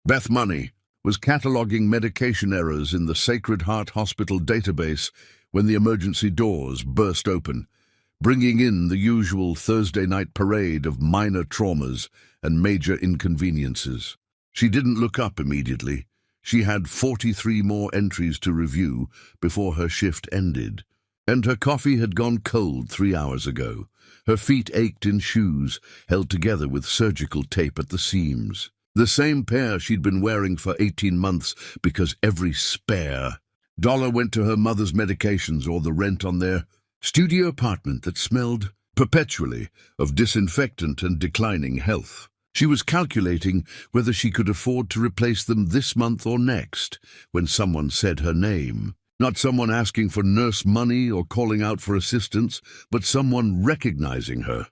Beth Money was cataloging medication errors in the Sacred Heart Hospital database when the emergency doors burst open, bringing in the usual Thursday night parade of minor traumas and major inconveniences. She didn't look up immediately. She had 43 more entries to review before her shift ended, and her coffee had gone cold 3 hours ago. Her feet ached in shoes held together with surgical tape at the seams. The same pair she'd been wearing for 18 months because every spare dollar went to her mother's medications or the rent on their studio apartment that smelled perpetually of disinfectant and declining health. She was calculating whether she could afford to replace them this month or next when someone said her name. Not someone asking for nurse money or calling out for assistance, but someone recognizing her,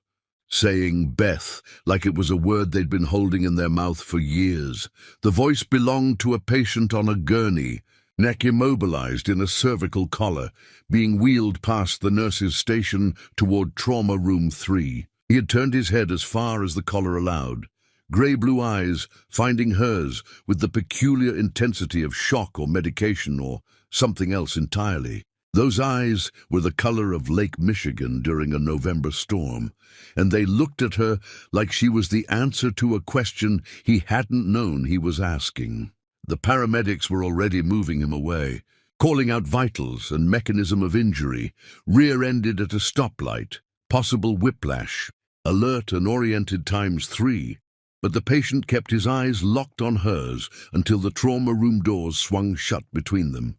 saying Beth like it was a word they'd been holding in their mouth for years. The voice belonged to a patient on a gurney, neck immobilized in a cervical collar, being wheeled past the nurse's station toward Trauma Room 3. He had turned his head as far as the collar allowed, grey-blue eyes finding hers with the peculiar intensity of shock or medication or something else entirely. Those eyes were the color of Lake Michigan during a November storm, and they looked at her like she was the answer to a question he hadn't known he was asking. The paramedics were already moving him away, calling out vitals and mechanism of injury, rear-ended at a stoplight, possible whiplash, alert and oriented ×3. But the patient kept his eyes locked on hers until the trauma room doors swung shut between them.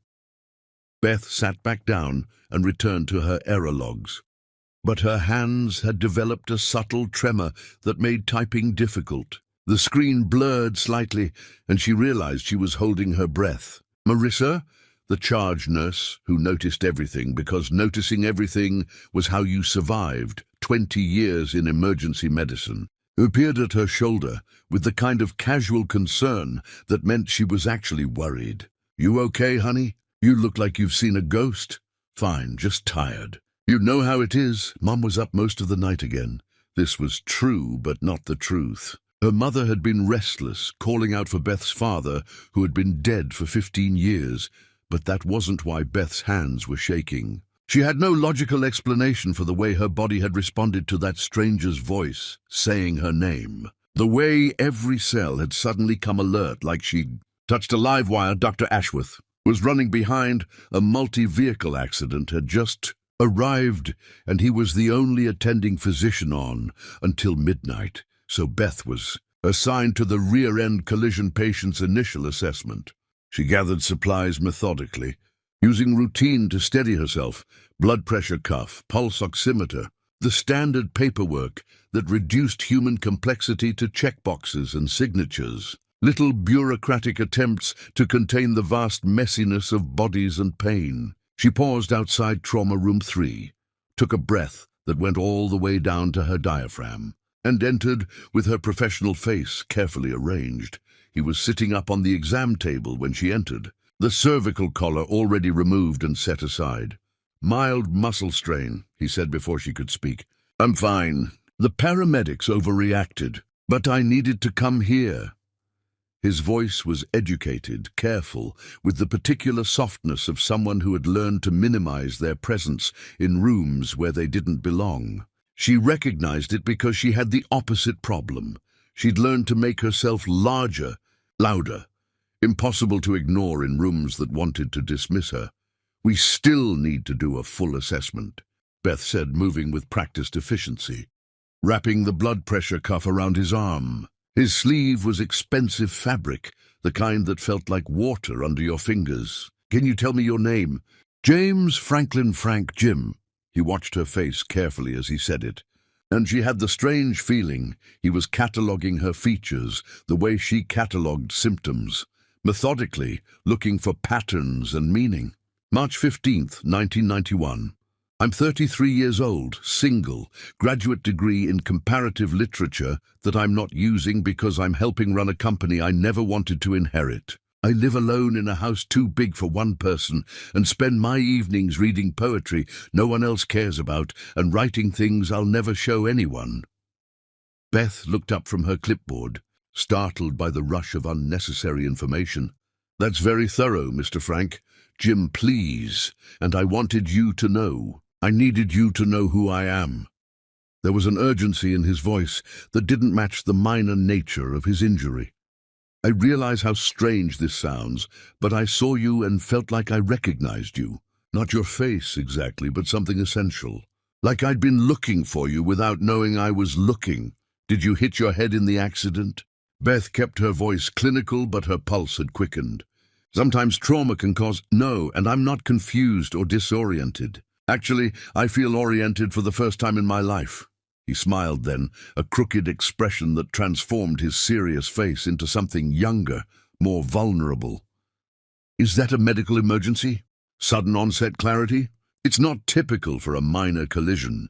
Beth sat back down and returned to her error logs. But her hands had developed a subtle tremor that made typing difficult. The screen blurred slightly, and she realized she was holding her breath. Marissa, the charge nurse, who noticed everything because noticing everything was how you survived 20 years in emergency medicine, appeared at her shoulder with the kind of casual concern that meant she was actually worried. "You okay, honey? You look like you've seen a ghost." "Fine, just tired. You know how it is. Mom was up most of the night again." This was true, but not the truth. Her mother had been restless, calling out for Beth's father, who had been dead for 15 years, but that wasn't why Beth's hands were shaking. She had no logical explanation for the way her body had responded to that stranger's voice, saying her name. The way every cell had suddenly come alert like she'd touched a live wire. Dr. Ashworth was running behind. A multi-vehicle accident had just arrived, and he was the only attending physician on until midnight, so Beth was assigned to the rear-end collision patient's initial assessment. She gathered supplies methodically, using routine to steady herself, blood pressure cuff, pulse oximeter, the standard paperwork that reduced human complexity to checkboxes and signatures. Little bureaucratic attempts to contain the vast messiness of bodies and pain. She paused outside Trauma Room 3, took a breath that went all the way down to her diaphragm, and entered with her professional face carefully arranged. He was sitting up on the exam table when she entered, the cervical collar already removed and set aside. "Mild muscle strain," he said before she could speak. "I'm fine. The paramedics overreacted, but I needed to come here." His voice was educated, careful, with the particular softness of someone who had learned to minimize their presence in rooms where they didn't belong. She recognized it because she had the opposite problem. She'd learned to make herself larger, louder, impossible to ignore in rooms that wanted to dismiss her. "We still need to do a full assessment," Beth said, moving with practiced efficiency, wrapping the blood pressure cuff around his arm. His sleeve was expensive fabric, the kind that felt like water under your fingers. "Can you tell me your name?" "James Franklin Frank Jim." He watched her face carefully as he said it, and she had the strange feeling he was cataloguing her features the way she catalogued symptoms, methodically, looking for patterns and meaning. March 15th, 1991. "I'm 33 years old, single, graduate degree in comparative literature that I'm not using because I'm helping run a company I never wanted to inherit. I live alone in a house too big for one person and spend my evenings reading poetry no one else cares about and writing things I'll never show anyone." Beth looked up from her clipboard. startled by the rush of unnecessary information. "That's very thorough, Mr. Frank. Jim, please. And I wanted you to know. I needed you to know who I am." There was an urgency in his voice that didn't match the minor nature of his injury. "I realize how strange this sounds, but I saw you and felt like I recognized you. Not your face exactly, but something essential. Like I'd been looking for you without knowing I was looking. Did you hit your head in the accident?" Beth kept her voice clinical, but her pulse had quickened. "Sometimes trauma can cause—" "No, and I'm not confused or disoriented. Actually, I feel oriented for the first time in my life." He smiled then, a crooked expression that transformed his serious face into something younger, more vulnerable. "Is that a medical emergency? Sudden onset clarity? It's not typical for a minor collision."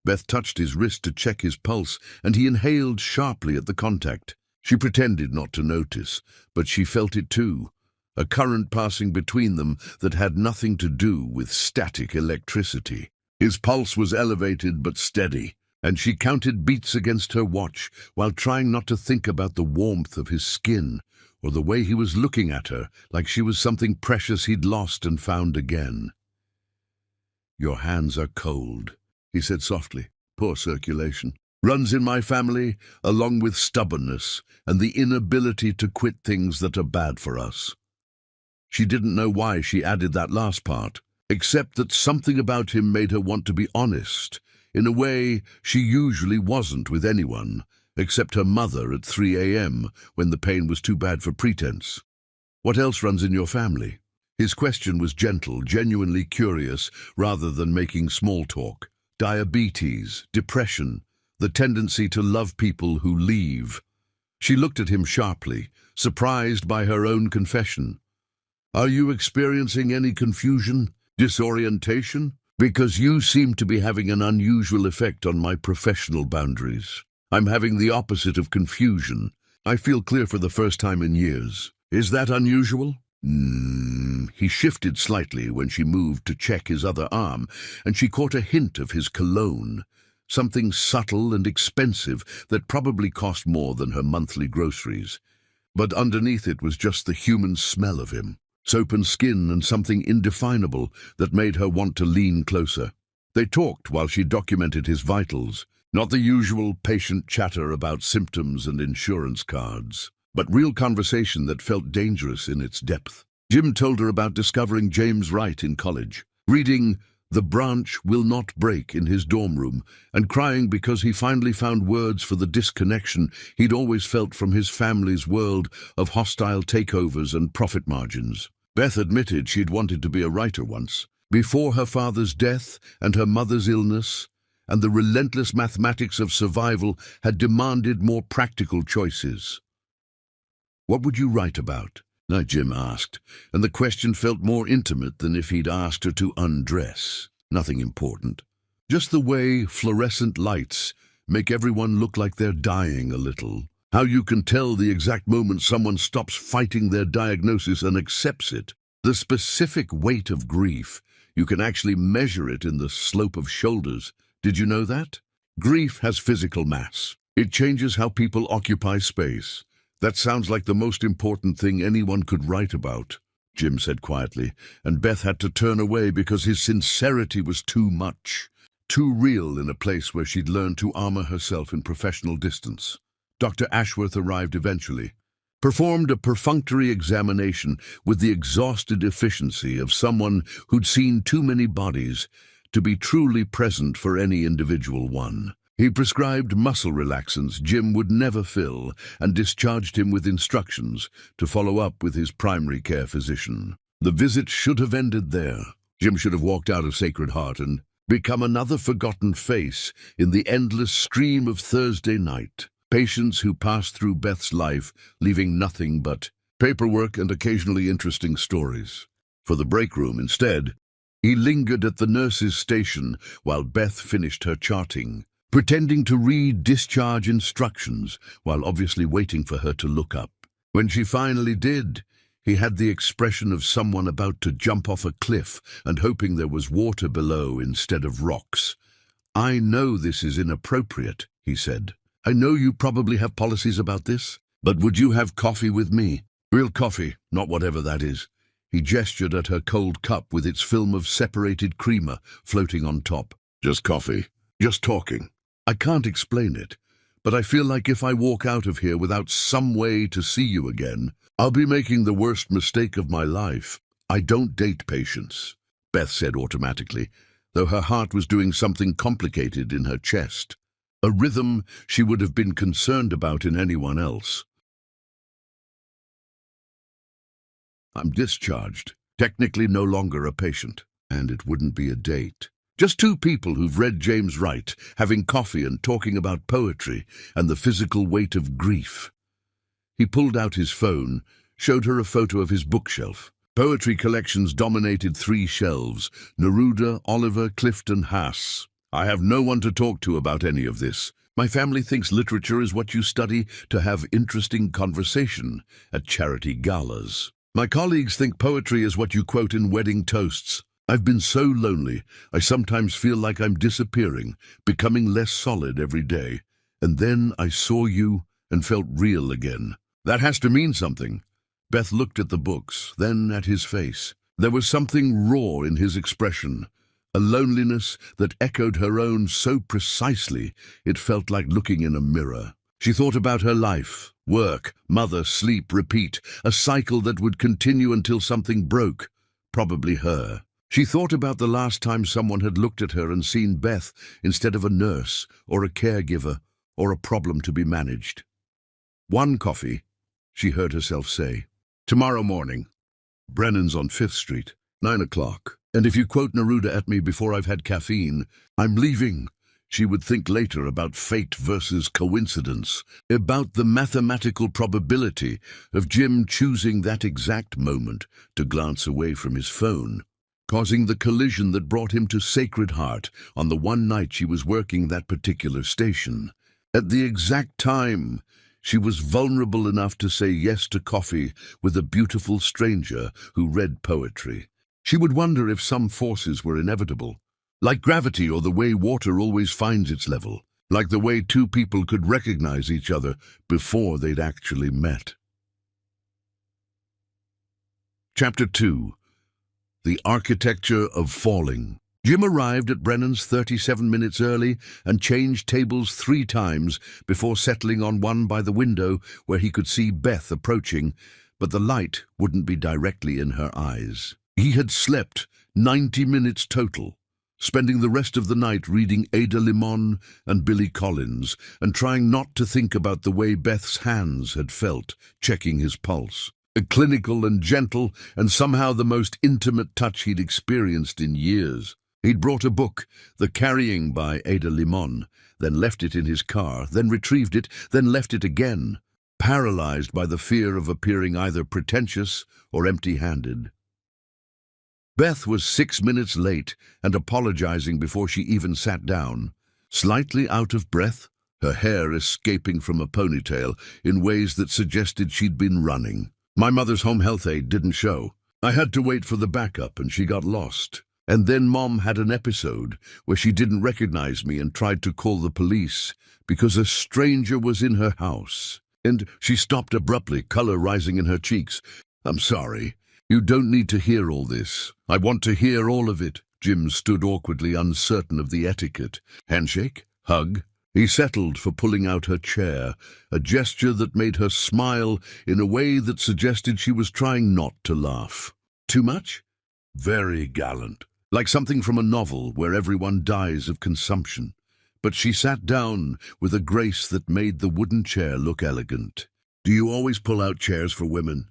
Beth touched his wrist to check his pulse, and he inhaled sharply at the contact. She pretended not to notice, but she felt it too, a current passing between them that had nothing to do with static electricity. His pulse was elevated but steady, and she counted beats against her watch while trying not to think about the warmth of his skin or the way he was looking at her like she was something precious he'd lost and found again. "Your hands are cold," he said softly. "Poor circulation. Runs in my family, along with stubbornness and the inability to quit things that are bad for us." She didn't know why she added that last part, except that something about him made her want to be honest, in a way she usually wasn't with anyone, except her mother at 3 a.m. when the pain was too bad for pretense. "What else runs in your family?" His question was gentle, genuinely curious, rather than making small talk. "Diabetes, depression, the tendency to love people who leave." She looked at him sharply, surprised by her own confession. "Are you experiencing any confusion, disorientation? Because you seem to be having an unusual effect on my professional boundaries. I'm having the opposite of confusion. I feel clear for the first time in years. Is that unusual?" He shifted slightly when she moved to check his other arm, and she caught a hint of his cologne, something subtle and expensive that probably cost more than her monthly groceries. But underneath it was just the human smell of him, soap and skin and something indefinable that made her want to lean closer. They talked while she documented his vitals, not the usual patient chatter about symptoms and insurance cards, but real conversation that felt dangerous in its depth. Jim told her about discovering James Wright in college, reading "The Branch Will Not Break" in his dorm room, and crying because he finally found words for the disconnection he'd always felt from his family's world of hostile takeovers and profit margins. Beth admitted she'd wanted to be a writer once, before her father's death and her mother's illness, and the relentless mathematics of survival had demanded more practical choices. "What would you write about?" Jim asked, and the question felt more intimate than if he'd asked her to undress. Nothing important. Just the way fluorescent lights make everyone look like they're dying a little. How you can tell the exact moment someone stops fighting their diagnosis and accepts it. The specific weight of grief. You can actually measure it in the slope of shoulders. Did you know that? Grief has physical mass. It changes how people occupy space. That sounds like the most important thing anyone could write about, Jim said quietly, and Beth had to turn away because his sincerity was too much, too real in a place where she'd learned to armor herself in professional distance. Dr. Ashworth arrived eventually, performed a perfunctory examination with the exhausted efficiency of someone who'd seen too many bodies to be truly present for any individual one. He prescribed muscle relaxants Jim would never fill and discharged him with instructions to follow up with his primary care physician. The visit should have ended there. Jim should have walked out of Sacred Heart and become another forgotten face in the endless stream of Thursday night. Patients who passed through Beth's life, leaving nothing but paperwork and occasionally interesting stories. For the break room, instead, he lingered at the nurse's station while Beth finished her charting, pretending to read discharge instructions while obviously waiting for her to look up. When she finally did, he had the expression of someone about to jump off a cliff and hoping there was water below instead of rocks. "I know this is inappropriate," he said. "I know you probably have policies about this." But would you have coffee with me? Real coffee, not whatever that is. He gestured at her cold cup with its film of separated creamer floating on top. Just coffee. Just talking. I can't explain it, but I feel like if I walk out of here without some way to see you again, I'll be making the worst mistake of my life. I don't date patients, Beth said automatically, though her heart was doing something complicated in her chest. A rhythm she would have been concerned about in anyone else. I'm discharged, technically no longer a patient, and it wouldn't be a date. Just two people who've read James Wright, having coffee and talking about poetry and the physical weight of grief. He pulled out his phone, showed her a photo of his bookshelf. Poetry collections dominated 3 shelves: Neruda, Oliver, Clifton, Haas. I have no one to talk to about any of this. My family thinks literature is what you study to have interesting conversation at charity galas. My colleagues think poetry is what you quote in wedding toasts. I've been so lonely, I sometimes feel like I'm disappearing, becoming less solid every day. And then I saw you and felt real again. That has to mean something. Beth looked at the books, then at his face. There was something raw in his expression, a loneliness that echoed her own so precisely it felt like looking in a mirror. She thought about her life, work, mother, sleep, repeat, a cycle that would continue until something broke, probably her. She thought about the last time someone had looked at her and seen Beth instead of a nurse or a caregiver or a problem to be managed. One coffee, she heard herself say. Tomorrow morning. Brennan's on 5th Street, 9 o'clock. And if you quote Neruda at me before I've had caffeine, I'm leaving. She would think later about fate versus coincidence, about the mathematical probability of Jim choosing that exact moment to glance away from his phone, causing the collision that brought him to Sacred Heart on the one night she was working that particular station. At the exact time, she was vulnerable enough to say yes to coffee with a beautiful stranger who read poetry. She would wonder if some forces were inevitable, like gravity or the way water always finds its level, like the way two people could recognize each other before they'd actually met. Chapter 2. The Architecture of Falling. Jim arrived at Brennan's 37 minutes early and changed tables 3 times before settling on one by the window where he could see Beth approaching, but the light wouldn't be directly in her eyes. He had slept 90 minutes total, spending the rest of the night reading Ada Limon and Billy Collins and trying not to think about the way Beth's hands had felt, checking his pulse. A clinical and gentle and somehow the most intimate touch he'd experienced in years. He'd brought a book, The Carrying by Ada Limon, then left it in his car, then retrieved it, then left it again, paralyzed by the fear of appearing either pretentious or empty-handed. Beth was 6 minutes late and apologizing before she even sat down, slightly out of breath, her hair escaping from a ponytail in ways that suggested she'd been running. My mother's home health aide didn't show. I had to wait for the backup and she got lost. And then Mom had an episode where she didn't recognize me and tried to call the police because a stranger was in her house. And she stopped abruptly, color rising in her cheeks. I'm sorry. You don't need to hear all this. I want to hear all of it. Jim stood awkwardly, uncertain of the etiquette. Handshake? Hug? He settled for pulling out her chair, a gesture that made her smile in a way that suggested she was trying not to laugh. Too much? Very gallant. Like something from a novel where everyone dies of consumption. But she sat down with a grace that made the wooden chair look elegant. Do you always pull out chairs for women?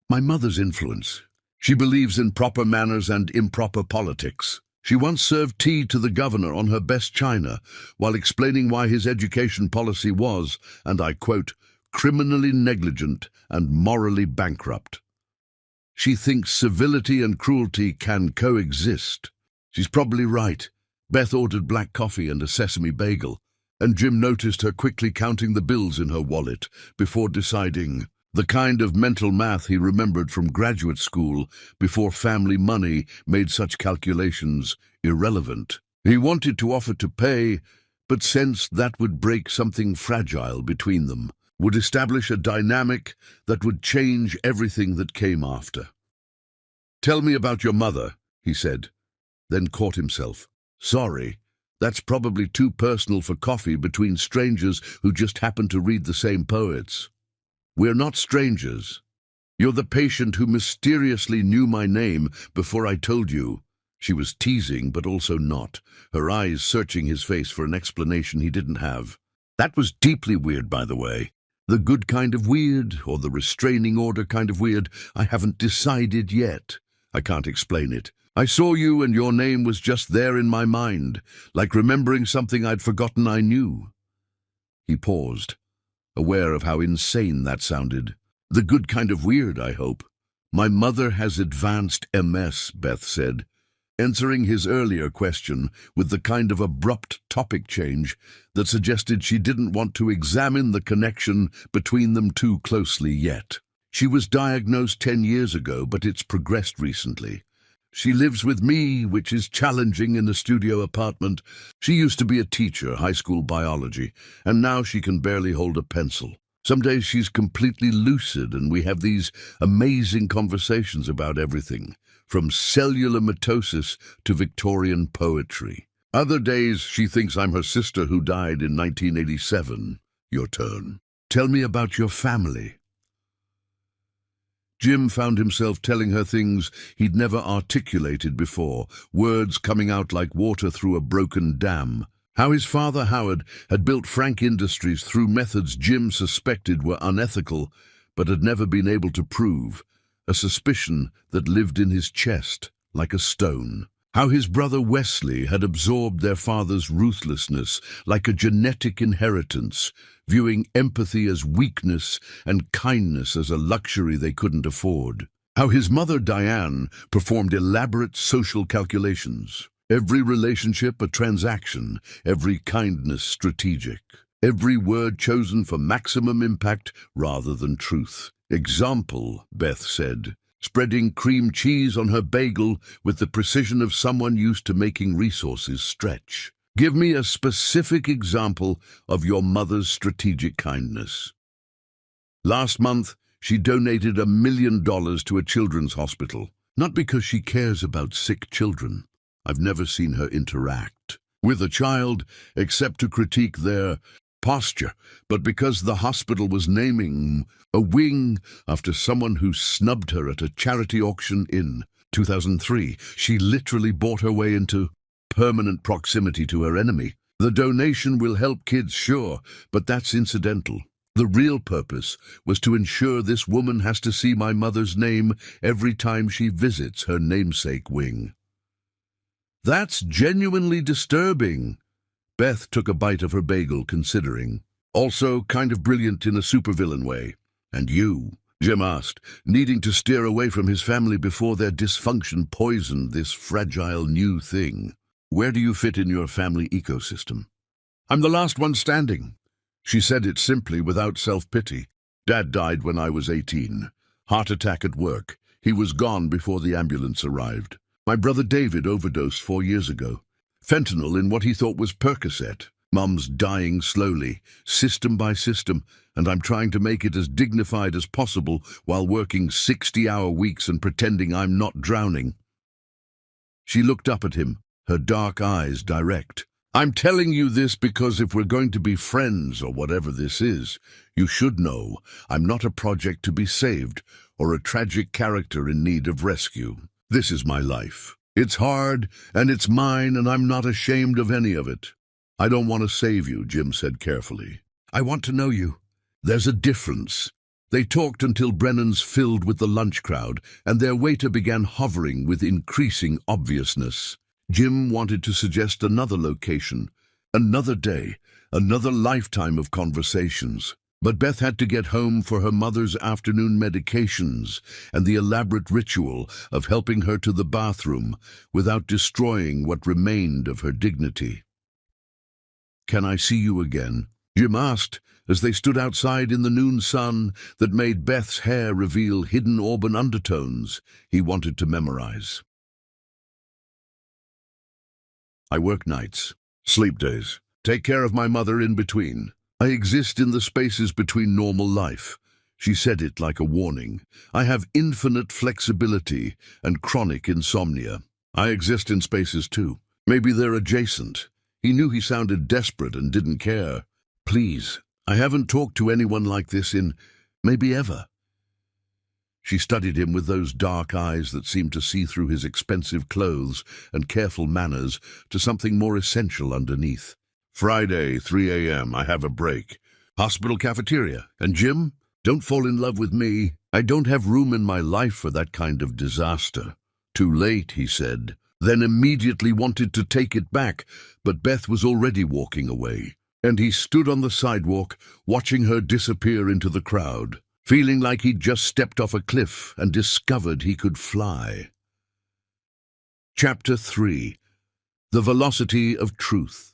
My mother's influence. She believes in proper manners and improper politics. She once served tea to the governor on her best china while explaining why his education policy was, and I quote, criminally negligent and morally bankrupt. She thinks civility and cruelty can coexist. She's probably right. Beth ordered black coffee and a sesame bagel, and Jim noticed her quickly counting the bills in her wallet before deciding, the kind of mental math he remembered from graduate school before family money made such calculations irrelevant. He wanted to offer to pay, but sensed that would break something fragile between them. would establish a dynamic that would change everything that came after. "Tell me about your mother," he said, then caught himself. "Sorry, that's probably too personal for coffee between strangers who just happen to read the same poets." "We're not strangers. You're the patient who mysteriously knew my name before I told you." She was teasing, but also not, her eyes searching his face for an explanation he didn't have. That was deeply weird, by the way. The good kind of weird, or the restraining order kind of weird. I haven't decided yet. I can't explain it. I saw you and your name was just there in my mind, like remembering something I'd forgotten I knew. He paused, aware of how insane that sounded. The good kind of weird, I hope. "My mother has advanced MS, Beth said, answering his earlier question with the kind of abrupt topic change that suggested she didn't want to examine the connection between them too closely yet. "She was diagnosed 10 years ago, but it's progressed recently. She lives with me, which is challenging in a studio apartment. She used to be a teacher, high school biology, and now she can barely hold a pencil. Some days she's completely lucid, and we have these amazing conversations about everything, from cellular mitosis to Victorian poetry. Other days she thinks I'm her sister who died in 1987. Your turn. Tell me about your family." Jim found himself telling her things he'd never articulated before, words coming out like water through a broken dam. How his father, Howard, had built Frank Industries through methods Jim suspected were unethical, but had never been able to prove, a suspicion that lived in his chest like a stone. How his brother Wesley had absorbed their father's ruthlessness like a genetic inheritance, viewing empathy as weakness and kindness as a luxury they couldn't afford. How his mother Diane performed elaborate social calculations. Every relationship a transaction, every kindness strategic. Every word chosen for maximum impact rather than truth. "Example," Beth said, spreading cream cheese on her bagel with the precision of someone used to making resources stretch. "Give me a specific example of your mother's strategic kindness." "Last month, she donated $1 million to a children's hospital. Not because she cares about sick children. I've never seen her interact with a child except to critique their posture, but because the hospital was naming a wing after someone who snubbed her at a charity auction in 2003. She literally bought her way into permanent proximity to her enemy. The donation will help kids, sure, but that's incidental. The real purpose was to ensure this woman has to see my mother's name every time she visits her namesake wing." "That's genuinely disturbing." Beth took a bite of her bagel, considering. "Also kind of brilliant in a supervillain way." "And you?" Jim asked, needing to steer away from his family before their dysfunction poisoned this fragile new thing. "Where do you fit in your family ecosystem?" "I'm the last one standing." She said it simply, without self-pity. "Dad died when I was 18. Heart attack at work. He was gone before the ambulance arrived. My brother David overdosed 4 years ago. Fentanyl in what he thought was Percocet. Mum's dying slowly, system by system, and I'm trying to make it as dignified as possible while working 60-hour weeks and pretending I'm not drowning." She looked up at him, her dark eyes direct. "I'm telling you this because if we're going to be friends, or whatever this is, you should know I'm not a project to be saved or a tragic character in need of rescue. This is my life. It's hard, and it's mine, and I'm not ashamed of any of it." "I don't want to save you," Jim said carefully. "I want to know you. There's a difference." They talked until Brennan's filled with the lunch crowd, and their waiter began hovering with increasing obviousness. Jim wanted to suggest another location, another day, another lifetime of conversations. But Beth had to get home for her mother's afternoon medications and the elaborate ritual of helping her to the bathroom without destroying what remained of her dignity. "Can I see you again?" Jim asked as they stood outside in the noon sun that made Beth's hair reveal hidden auburn undertones he wanted to memorize. "I work nights, sleep days, take care of my mother in between. I exist in the spaces between normal life. She said it like a warning. I have infinite flexibility and chronic insomnia. I exist in spaces too. Maybe they're adjacent. He knew he sounded desperate and didn't care. Please, I haven't talked to anyone like this in maybe ever. She studied him with those dark eyes that seemed to see through his expensive clothes and careful manners to something more essential underneath. Friday, 3 a.m., I have a break. Hospital cafeteria. And Jim, don't fall in love with me. I don't have room in my life for that kind of disaster. Too late, he said, then immediately wanted to take it back, but Beth was already walking away. And he stood on the sidewalk, watching her disappear into the crowd, feeling like he'd just stepped off a cliff and discovered he could fly. Chapter 3. The Velocity of Truth.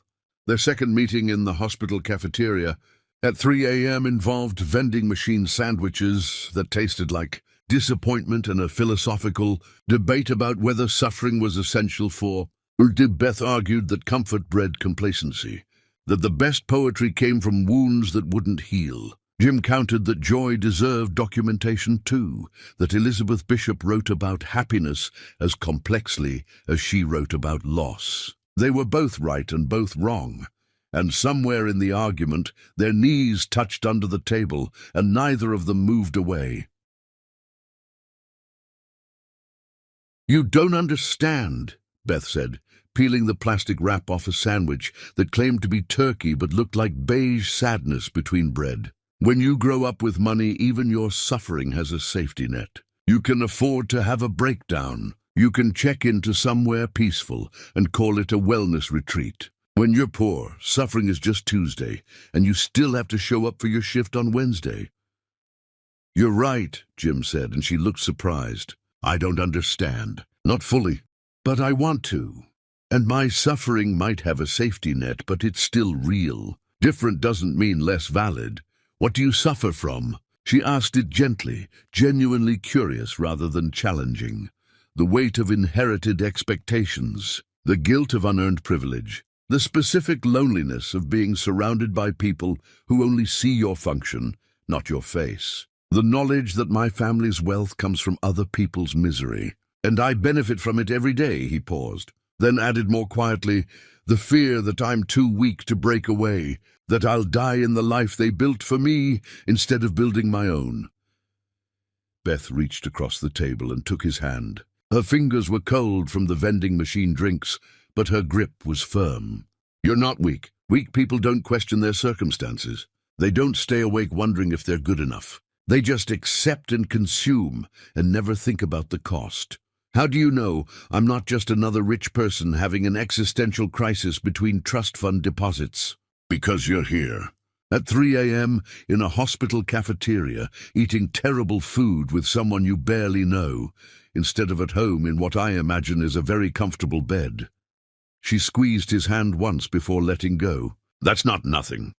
Their second meeting in the hospital cafeteria at 3 a.m. involved vending machine sandwiches that tasted like disappointment and a philosophical debate about whether suffering was essential for, or Beth argued that comfort bred complacency, that the best poetry came from wounds that wouldn't heal. Jim countered that joy deserved documentation too, that Elizabeth Bishop wrote about happiness as complexly as she wrote about loss. They were both right and both wrong, and somewhere in the argument their knees touched under the table and neither of them moved away. "You don't understand," Beth said, peeling the plastic wrap off a sandwich that claimed to be turkey but looked like beige sadness between bread. "When you grow up with money, even your suffering has a safety net. You can afford to have a breakdown. You can check into somewhere peaceful and call it a wellness retreat. When you're poor, suffering is just Tuesday, and you still have to show up for your shift on Wednesday." "You're right," Jim said, and she looked surprised. "I don't understand. Not fully. But I want to. And my suffering might have a safety net, but it's still real. Different doesn't mean less valid. What do you suffer from?" She asked it gently, genuinely curious rather than challenging. The weight of inherited expectations, the guilt of unearned privilege, the specific loneliness of being surrounded by people who only see your function, not your face. The knowledge that my family's wealth comes from other people's misery, and I benefit from it every day, he paused, then added more quietly, the fear that I'm too weak to break away, that I'll die in the life they built for me instead of building my own. Beth reached across the table and took his hand. Her fingers were cold from the vending machine drinks, but her grip was firm. "You're not weak. Weak people don't question their circumstances. They don't stay awake wondering if they're good enough. They just accept and consume and never think about the cost. How do you know I'm not just another rich person having an existential crisis between trust fund deposits? Because you're here. At 3 a.m. in a hospital cafeteria, eating terrible food with someone you barely know, instead of at home in what I imagine is a very comfortable bed." She squeezed his hand once before letting go. "That's not nothing."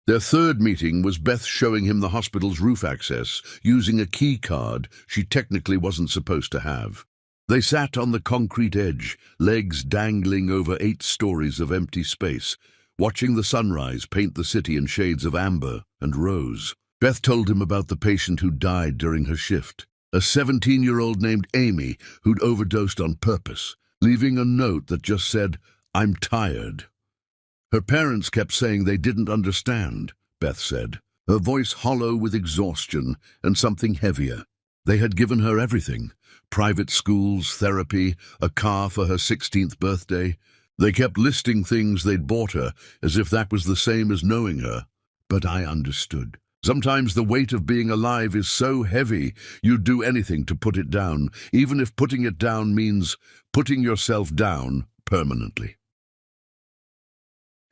Their third meeting was Beth showing him the hospital's roof access, using a key card she technically wasn't supposed to have. They sat on the concrete edge, legs dangling over 8 stories of empty space, watching the sunrise paint the city in shades of amber and rose. Beth told him about the patient who died during her shift, a 17-year-old named Amy who'd overdosed on purpose, leaving a note that just said, "I'm tired." Her parents kept saying they didn't understand, Beth said, her voice hollow with exhaustion and something heavier. They had given her everything, private schools, therapy, a car for her 16th birthday. They kept listing things they'd bought her as if that was the same as knowing her. But I understood. Sometimes the weight of being alive is so heavy you'd do anything to put it down, even if putting it down means putting yourself down permanently.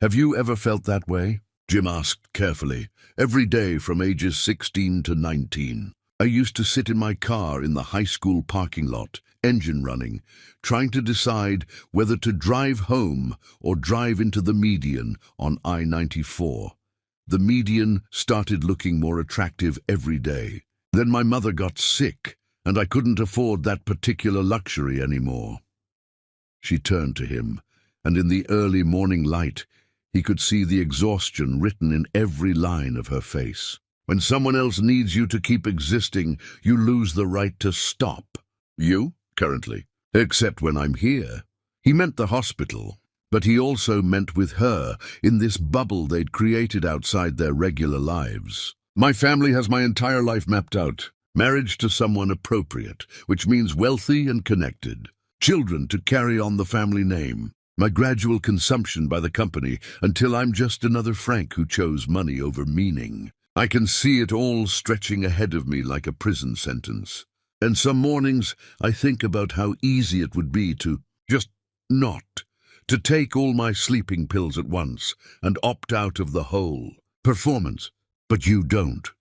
"Have you ever felt that way?" Jim asked carefully. "Every day from ages 16 to 19. I used to sit in my car in the high school parking lot, engine running, trying to decide whether to drive home or drive into the median on I-94. The median started looking more attractive every day. Then my mother got sick, and I couldn't afford that particular luxury anymore." She turned to him, and in the early morning light, He could see the exhaustion written in every line of her face. When someone else needs you to keep existing, you lose the right to stop. You, currently. Except when I'm here. He meant the hospital, but he also meant with her, in this bubble they'd created outside their regular lives. My family has my entire life mapped out. Marriage to someone appropriate, which means wealthy and connected. Children to carry on the family name. My gradual consumption by the company until I'm just another Frank who chose money over meaning. I can see it all stretching ahead of me like a prison sentence. And some mornings I think about how easy it would be to just not. To take all my sleeping pills at once and opt out of the whole performance. But you don't.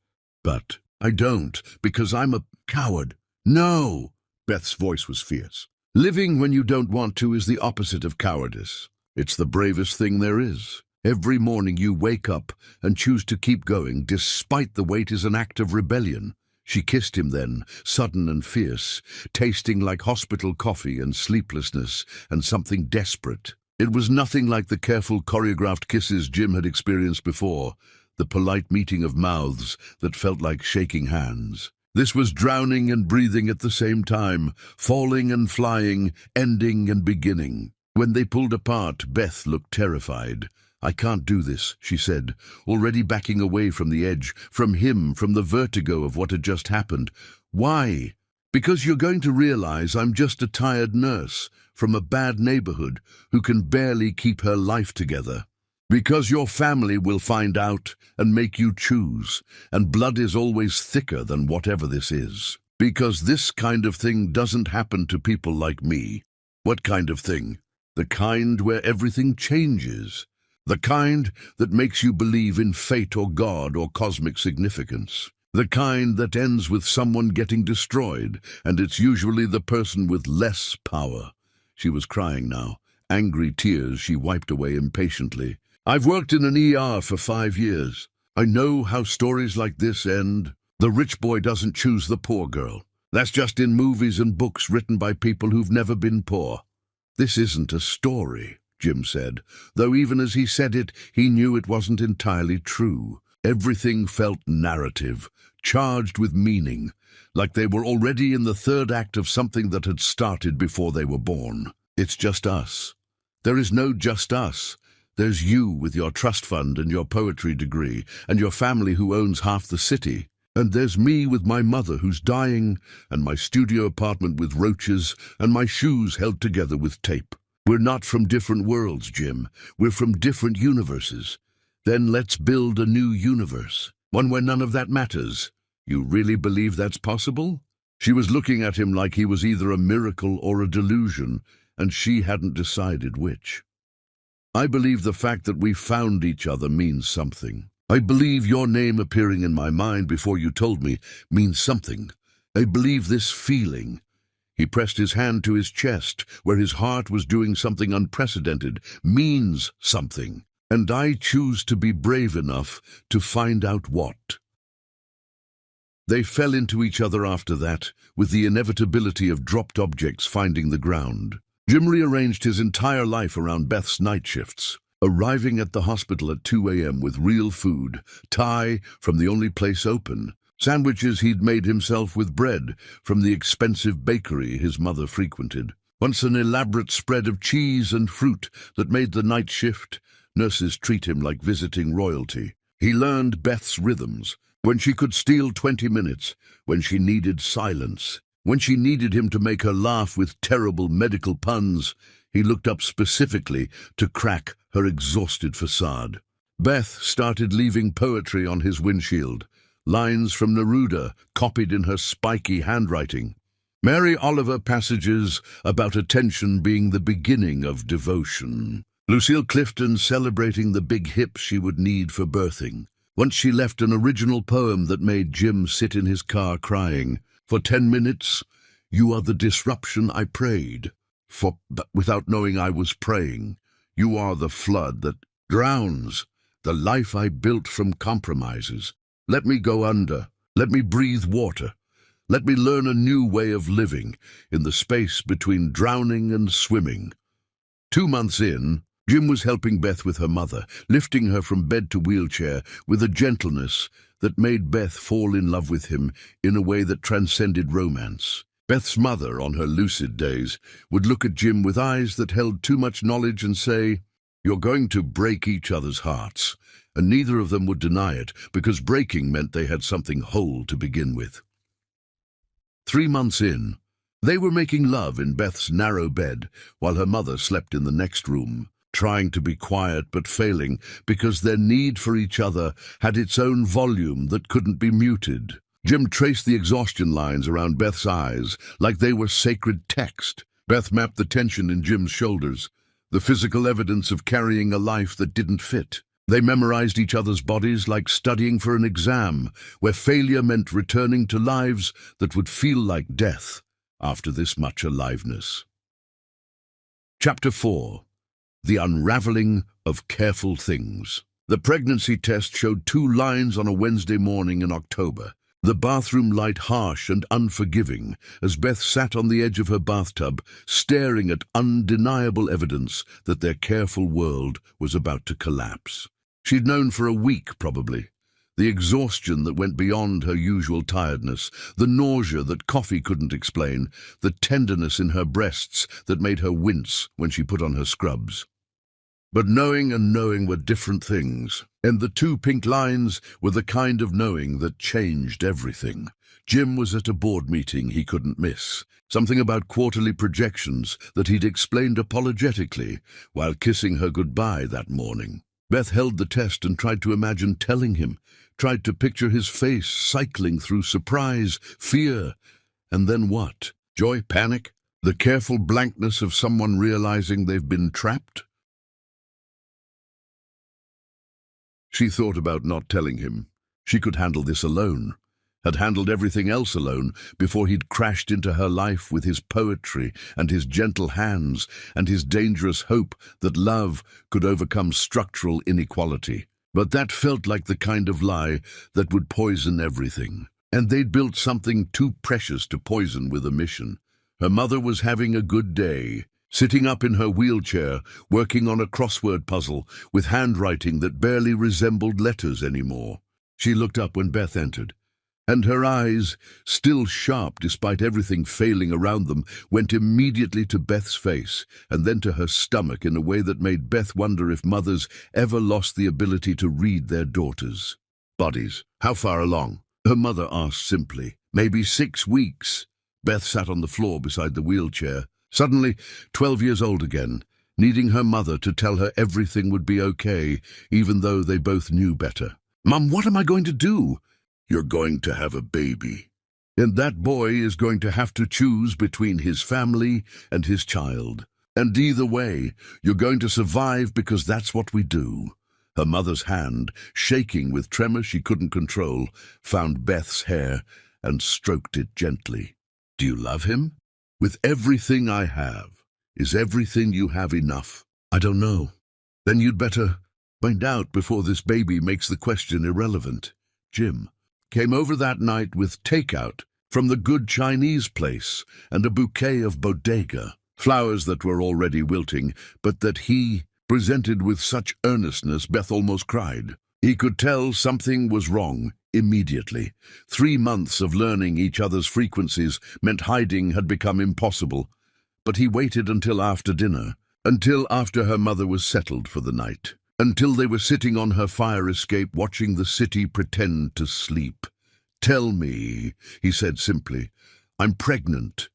But I don't, because I'm a coward. No! Beth's voice was fierce. Living when you don't want to is the opposite of cowardice. It's the bravest thing there is. Every morning you wake up and choose to keep going despite the weight is an act of rebellion. She kissed him then, sudden and fierce, tasting like hospital coffee and sleeplessness and something desperate. It was nothing like the careful choreographed kisses Jim had experienced before, the polite meeting of mouths that felt like shaking hands. This was drowning and breathing at the same time, falling and flying, ending and beginning. When they pulled apart, Beth looked terrified. I can't do this, she said, already backing away from the edge, from him, from the vertigo of what had just happened. Why? Because you're going to realize I'm just a tired nurse from a bad neighborhood who can barely keep her life together. Because your family will find out and make you choose, and blood is always thicker than whatever this is. Because this kind of thing doesn't happen to people like me. What kind of thing? The kind where everything changes. The kind that makes you believe in fate or God or cosmic significance. The kind that ends with someone getting destroyed, and it's usually the person with less power. She was crying now. Angry tears she wiped away impatiently. I've worked in an ER for 5 years. I know how stories like this end. The rich boy doesn't choose the poor girl. That's just in movies and books written by people who've never been poor. This isn't a story, Jim said, though even as he said it, he knew it wasn't entirely true. Everything felt narrative, charged with meaning, like they were already in the third act of something that had started before they were born. It's just us. There is no just us. There's you with your trust fund and your poetry degree, and your family who owns half the city. And there's me with my mother who's dying, and my studio apartment with roaches, and my shoes held together with tape. We're not from different worlds, Jim. We're from different universes. Then let's build a new universe, one where none of that matters. You really believe that's possible? She was looking at him like he was either a miracle or a delusion, and she hadn't decided which. I believe the fact that we found each other means something. I believe your name appearing in my mind before you told me means something. I believe this feeling. He pressed his hand to his chest, where his heart was doing something unprecedented, means something. And I choose to be brave enough to find out what. They fell into each other after that, with the inevitability of dropped objects finding the ground. Jim rearranged his entire life around Beth's night shifts, arriving at the hospital at 2 a.m. with real food, Thai from the only place open, sandwiches he'd made himself with bread from the expensive bakery his mother frequented. Once an elaborate spread of cheese and fruit that made the night shift. Nurses treat him like visiting royalty. He learned Beth's rhythms, when she could steal 20 minutes, when she needed silence. When she needed him to make her laugh with terrible medical puns, he looked up specifically to crack her exhausted facade. Beth started leaving poetry on his windshield, lines from Neruda copied in her spiky handwriting. Mary Oliver passages about attention being the beginning of devotion. Lucille Clifton celebrating the big hips she would need for birthing. Once she left an original poem that made Jim sit in his car crying. For 10 minutes, you are the disruption I prayed for, but without knowing I was praying. You are the flood that drowns the life I built from compromises. Let me go under. Let me breathe water. Let me learn a new way of living in the space between drowning and swimming. 2 months in, Jim was helping Beth with her mother, lifting her from bed to wheelchair with a gentleness that made Beth fall in love with him in a way that transcended romance. Beth's mother, on her lucid days, would look at Jim with eyes that held too much knowledge and say, "You're going to break each other's hearts," and neither of them would deny it, because breaking meant they had something whole to begin with. 3 months in, they were making love in Beth's narrow bed while her mother slept in the next room, trying to be quiet but failing because their need for each other had its own volume that couldn't be muted. Jim traced the exhaustion lines around Beth's eyes like they were sacred text. Beth mapped the tension in Jim's shoulders, the physical evidence of carrying a life that didn't fit. They memorized each other's bodies like studying for an exam, where failure meant returning to lives that would feel like death after this much aliveness. Chapter 4. The Unraveling of Careful Things. The pregnancy test showed 2 lines on a Wednesday morning in October, the bathroom light harsh and unforgiving as Beth sat on the edge of her bathtub, staring at undeniable evidence that their careful world was about to collapse. She'd known for a week, probably. The exhaustion that went beyond her usual tiredness, the nausea that coffee couldn't explain, the tenderness in her breasts that made her wince when she put on her scrubs. But knowing and knowing were different things, and the 2 pink lines were the kind of knowing that changed everything. Jim was at a board meeting he couldn't miss, something about quarterly projections that he'd explained apologetically while kissing her goodbye that morning. Beth held the test and tried to imagine telling him, tried to picture his face cycling through surprise, fear, and then what? Joy, panic? The careful blankness of someone realizing they've been trapped? She thought about not telling him. She could handle this alone, had handled everything else alone before he'd crashed into her life with his poetry and his gentle hands and his dangerous hope that love could overcome structural inequality. But that felt like the kind of lie that would poison everything. And they'd built something too precious to poison with a mission. Her mother was having a good day, sitting up in her wheelchair, working on a crossword puzzle with handwriting that barely resembled letters anymore. She looked up when Beth entered, and her eyes, still sharp despite everything failing around them, went immediately to Beth's face and then to her stomach in a way that made Beth wonder if mothers ever lost the ability to read their daughters' bodies. "How far along?" her mother asked simply. "Maybe 6 weeks." Beth sat on the floor beside the wheelchair, suddenly 12 years old again, needing her mother to tell her everything would be okay, even though they both knew better. "Mom, what am I going to do?" "You're going to have a baby. And that boy is going to have to choose between his family and his child. And either way, you're going to survive because that's what we do." Her mother's hand, shaking with tremor she couldn't control, found Beth's hair and stroked it gently. "Do you love him?" "With everything I have." "Is everything you have enough?" "I don't know." "Then you'd better find out before this baby makes the question irrelevant." Jim came over that night with takeout from the good Chinese place and a bouquet of bodega, flowers that were already wilting, but that he presented with such earnestness Beth almost cried. He could tell something was wrong immediately. 3 months of learning each other's frequencies meant hiding had become impossible, but he waited until after dinner, until after her mother was settled for the night, until they were sitting on her fire escape watching the city pretend to sleep. "Tell me," he said simply. "I'm pregnant."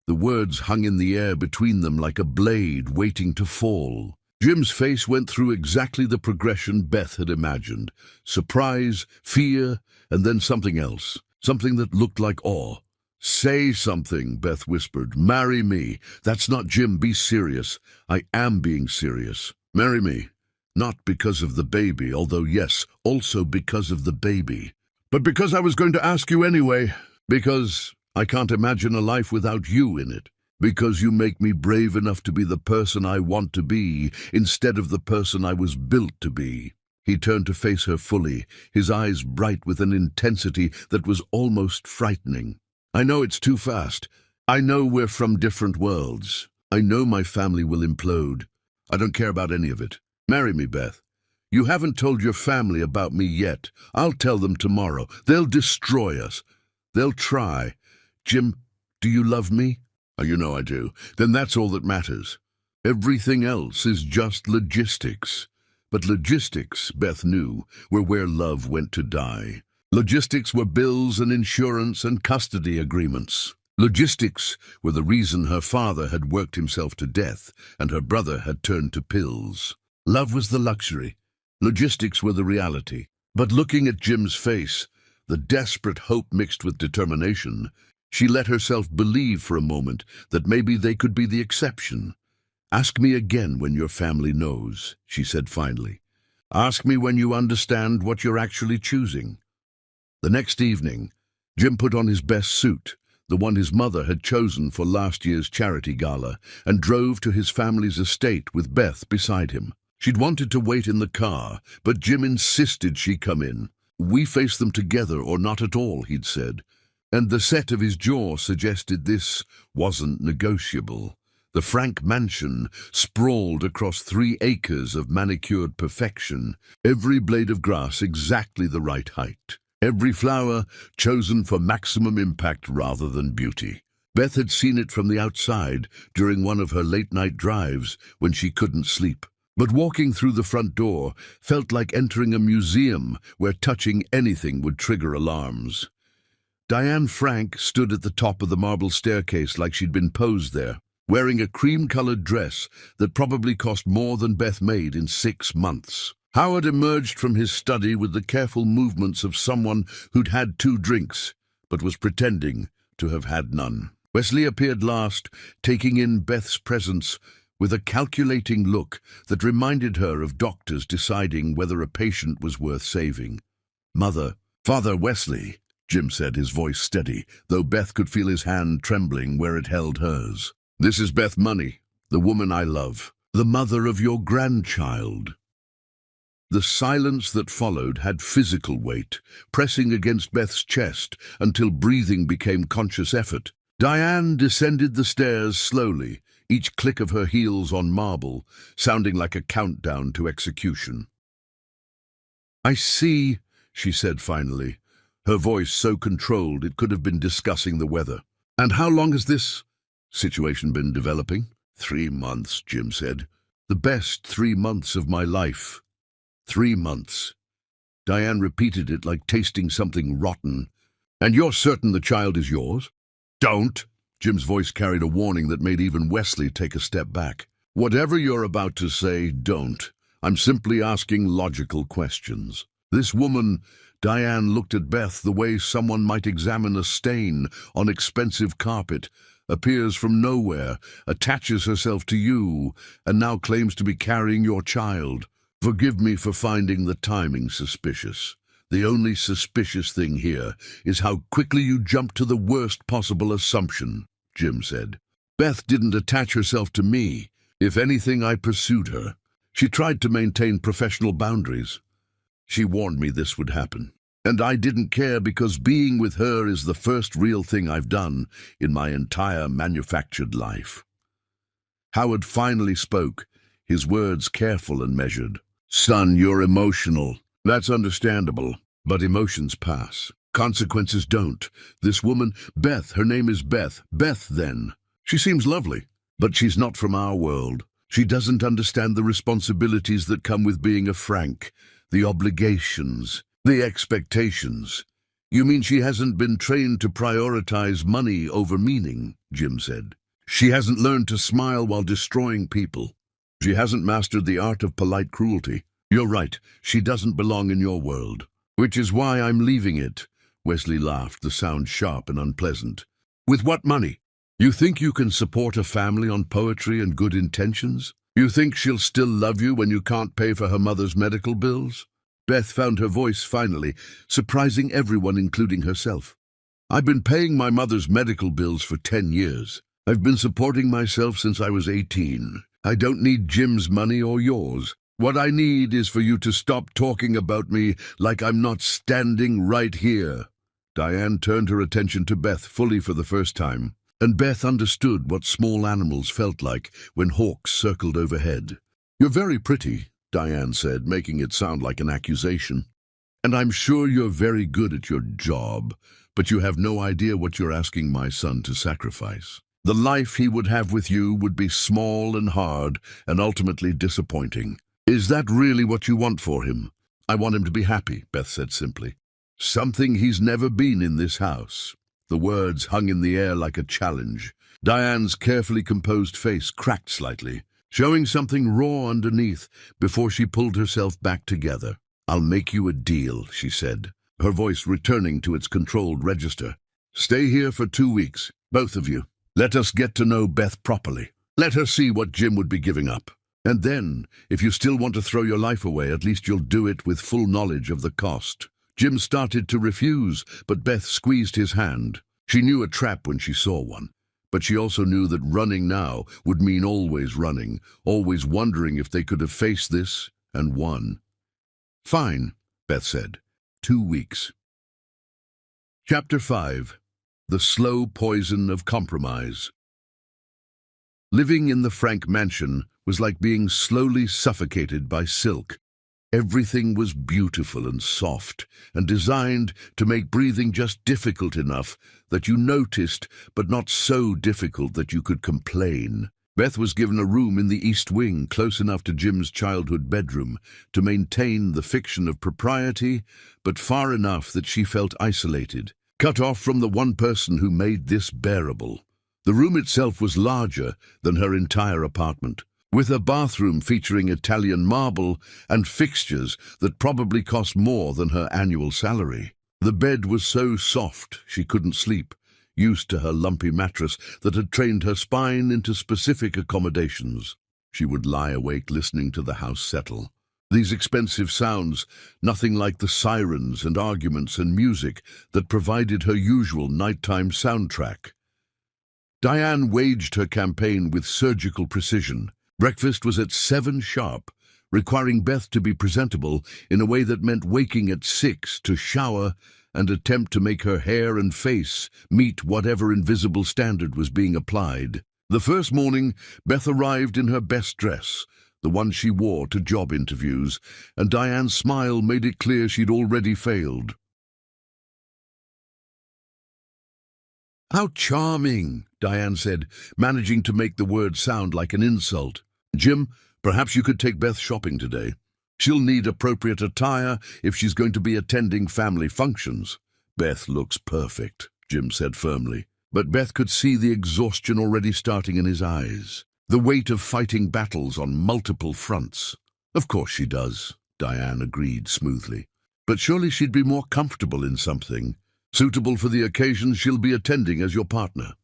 The words hung in the air between them like a blade waiting to fall. Jim's face went through exactly the progression Beth had imagined. Surprise, fear, and then something else. Something that looked like awe. "Say something," Beth whispered. "Marry me." "That's not Jim. Be serious." "I am being serious." "Marry me." "Not because of the baby, although yes, also because of the baby. But because I was going to ask you anyway. Because I can't imagine a life without you in it. Because you make me brave enough to be the person I want to be, instead of the person I was built to be." He turned to face her fully, his eyes bright with an intensity that was almost frightening. "I know it's too fast. I know we're from different worlds. I know my family will implode. I don't care about any of it. Marry me, Beth. You haven't told your family about me yet. I'll tell them tomorrow. They'll destroy us. They'll try. Jim, do you love me? Oh, you know I do. Then that's all that matters. Everything else is just logistics. But logistics, Beth knew, were where love went to die. Logistics were bills and insurance and custody agreements. Logistics were the reason her father had worked himself to death and her brother had turned to pills. Love was the luxury. Logistics were the reality. But looking at Jim's face, the desperate hope mixed with determination, she let herself believe for a moment that maybe they could be the exception. "Ask me again when your family knows," she said finally. "Ask me when you understand what you're actually choosing." The next evening, Jim put on his best suit, the one his mother had chosen for last year's charity gala, and drove to his family's estate with Beth beside him. She'd wanted to wait in the car, but Jim insisted she come in. "We face them together or not at all," he'd said, and the set of his jaw suggested this wasn't negotiable. The Frank mansion sprawled across 3 acres of manicured perfection, every blade of grass exactly the right height, every flower chosen for maximum impact rather than beauty. Beth had seen it from the outside during one of her late-night drives when she couldn't sleep. But walking through the front door felt like entering a museum where touching anything would trigger alarms. Diane Frank stood at the top of the marble staircase like she'd been posed there, wearing a cream-colored dress that probably cost more than Beth made in 6 months. Howard emerged from his study with the careful movements of someone who'd had 2 drinks, but was pretending to have had none. Wesley appeared last, taking in Beth's presence with a calculating look that reminded her of doctors deciding whether a patient was worth saving. "Father Wesley," Jim said, his voice steady, though Beth could feel his hand trembling where it held hers. "This is Beth Money, the woman I love, the mother of your grandchild." The silence that followed had physical weight, pressing against Beth's chest until breathing became conscious effort. Diane descended the stairs slowly, each click of her heels on marble sounding like a countdown to execution. "I see," she said finally, her voice so controlled it could have been discussing the weather. "And how long has this situation been developing?" 3 months, Jim said. "The best 3 months of my life." 3 months. Diane repeated it like tasting something rotten. "And you're certain the child is yours?" "Don't!" Jim's voice carried a warning that made even Wesley take a step back. "Whatever you're about to say, don't. I'm simply asking logical questions." This woman, Diane looked at Beth the way someone might examine a stain on expensive carpet, appears from nowhere, attaches herself to you, and now claims to be carrying your child. Forgive me for finding the timing suspicious. The only suspicious thing here is how quickly you jumped to the worst possible assumption," Jim said. "Beth didn't attach herself to me. If anything, I pursued her. She tried to maintain professional boundaries. She warned me this would happen. And I didn't care because being with her is the first real thing I've done in my entire manufactured life." Howard finally spoke, his words careful and measured. "Son, you're emotional. That's understandable. But emotions pass. Consequences don't. This woman, Beth, her name is Beth. Beth, then. She seems lovely, but she's not from our world. She doesn't understand the responsibilities that come with being a Frank, the obligations, the expectations." "You mean she hasn't been trained to prioritize money over meaning?" Jim said. "She hasn't learned to smile while destroying people. She hasn't mastered the art of polite cruelty. You're right, she doesn't belong in your world. Which is why I'm leaving it." Wesley laughed, the sound sharp and unpleasant. "With what money? You think you can support a family on poetry and good intentions? You think she'll still love you when you can't pay for her mother's medical bills?" Beth found her voice finally, surprising everyone, including herself. "I've been paying my mother's medical bills for 10 years. I've been supporting myself since I was 18. I don't need Jim's money or yours. What I need is for you to stop talking about me like I'm not standing right here." Diane turned her attention to Beth fully for the first time, and Beth understood what small animals felt like when hawks circled overhead. "You're very pretty," Diane said, making it sound like an accusation. "And I'm sure you're very good at your job, but you have no idea what you're asking my son to sacrifice. The life he would have with you would be small and hard and ultimately disappointing. Is that really what you want for him?" "I want him to be happy," Beth said simply. "Something he's never been in this house." The words hung in the air like a challenge. Diane's carefully composed face cracked slightly, showing something raw underneath before she pulled herself back together. "I'll make you a deal," she said, her voice returning to its controlled register. "Stay here for 2 weeks, both of you. Let us get to know Beth properly. Let her see what Jim would be giving up. And then, if you still want to throw your life away, at least you'll do it with full knowledge of the cost." Jim started to refuse, but Beth squeezed his hand. She knew a trap when she saw one, but she also knew that running now would mean always running, always wondering if they could have faced this and won. "Fine," Beth said. 2 weeks. Chapter 5. The Slow Poison of Compromise. Living in the Frank mansion was like being slowly suffocated by silk. Everything was beautiful and soft, and designed to make breathing just difficult enough that you noticed, but not so difficult that you could complain. Beth was given a room in the East Wing, close enough to Jim's childhood bedroom, to maintain the fiction of propriety, but far enough that she felt isolated, cut off from the one person who made this bearable. The room itself was larger than her entire apartment, with a bathroom featuring Italian marble and fixtures that probably cost more than her annual salary. The bed was so soft she couldn't sleep, used to her lumpy mattress that had trained her spine into specific accommodations. She would lie awake listening to the house settle. These expensive sounds, nothing like the sirens and arguments and music that provided her usual nighttime soundtrack. Diane waged her campaign with surgical precision. Breakfast was at 7 sharp, requiring Beth to be presentable in a way that meant waking at 6 to shower and attempt to make her hair and face meet whatever invisible standard was being applied. The first morning, Beth arrived in her best dress, the one she wore to job interviews, and Diane's smile made it clear she'd already failed. "How charming," Diane said, managing to make the word sound like an insult. "Jim, perhaps you could take Beth shopping today. She'll need appropriate attire if she's going to be attending family functions." "Beth looks perfect," Jim said firmly, but Beth could see the exhaustion already starting in his eyes, the weight of fighting battles on multiple fronts. "Of course she does," Diane agreed smoothly, "but surely she'd be more comfortable in something suitable for the occasion she'll be attending as your partner."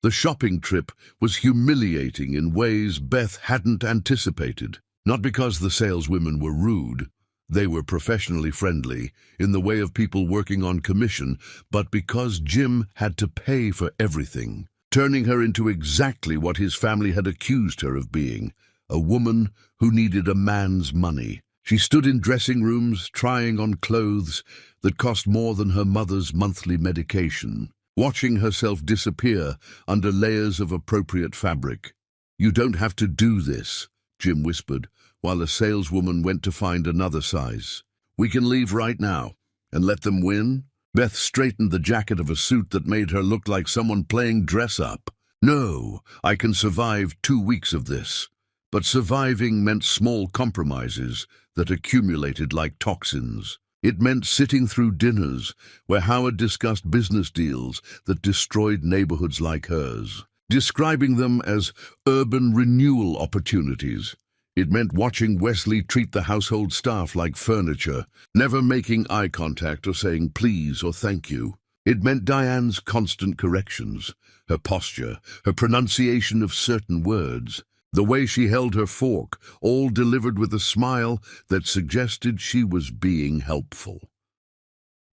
The shopping trip was humiliating in ways Beth hadn't anticipated. Not because the saleswomen were rude, they were professionally friendly in the way of people working on commission, but because Jim had to pay for everything, turning her into exactly what his family had accused her of being, a woman who needed a man's money. She stood in dressing rooms, trying on clothes that cost more than her mother's monthly medication, watching herself disappear under layers of appropriate fabric. "You don't have to do this," Jim whispered, while a saleswoman went to find another size. "We can leave right now and let them win." Beth straightened the jacket of a suit that made her look like someone playing dress-up. "No, I can survive 2 weeks of this." But surviving meant small compromises that accumulated like toxins. It meant sitting through dinners where Howard discussed business deals that destroyed neighborhoods like hers, describing them as urban renewal opportunities. It meant watching Wesley treat the household staff like furniture, never making eye contact or saying please or thank you. It meant Diane's constant corrections, her posture, her pronunciation of certain words, the way she held her fork, all delivered with a smile that suggested she was being helpful.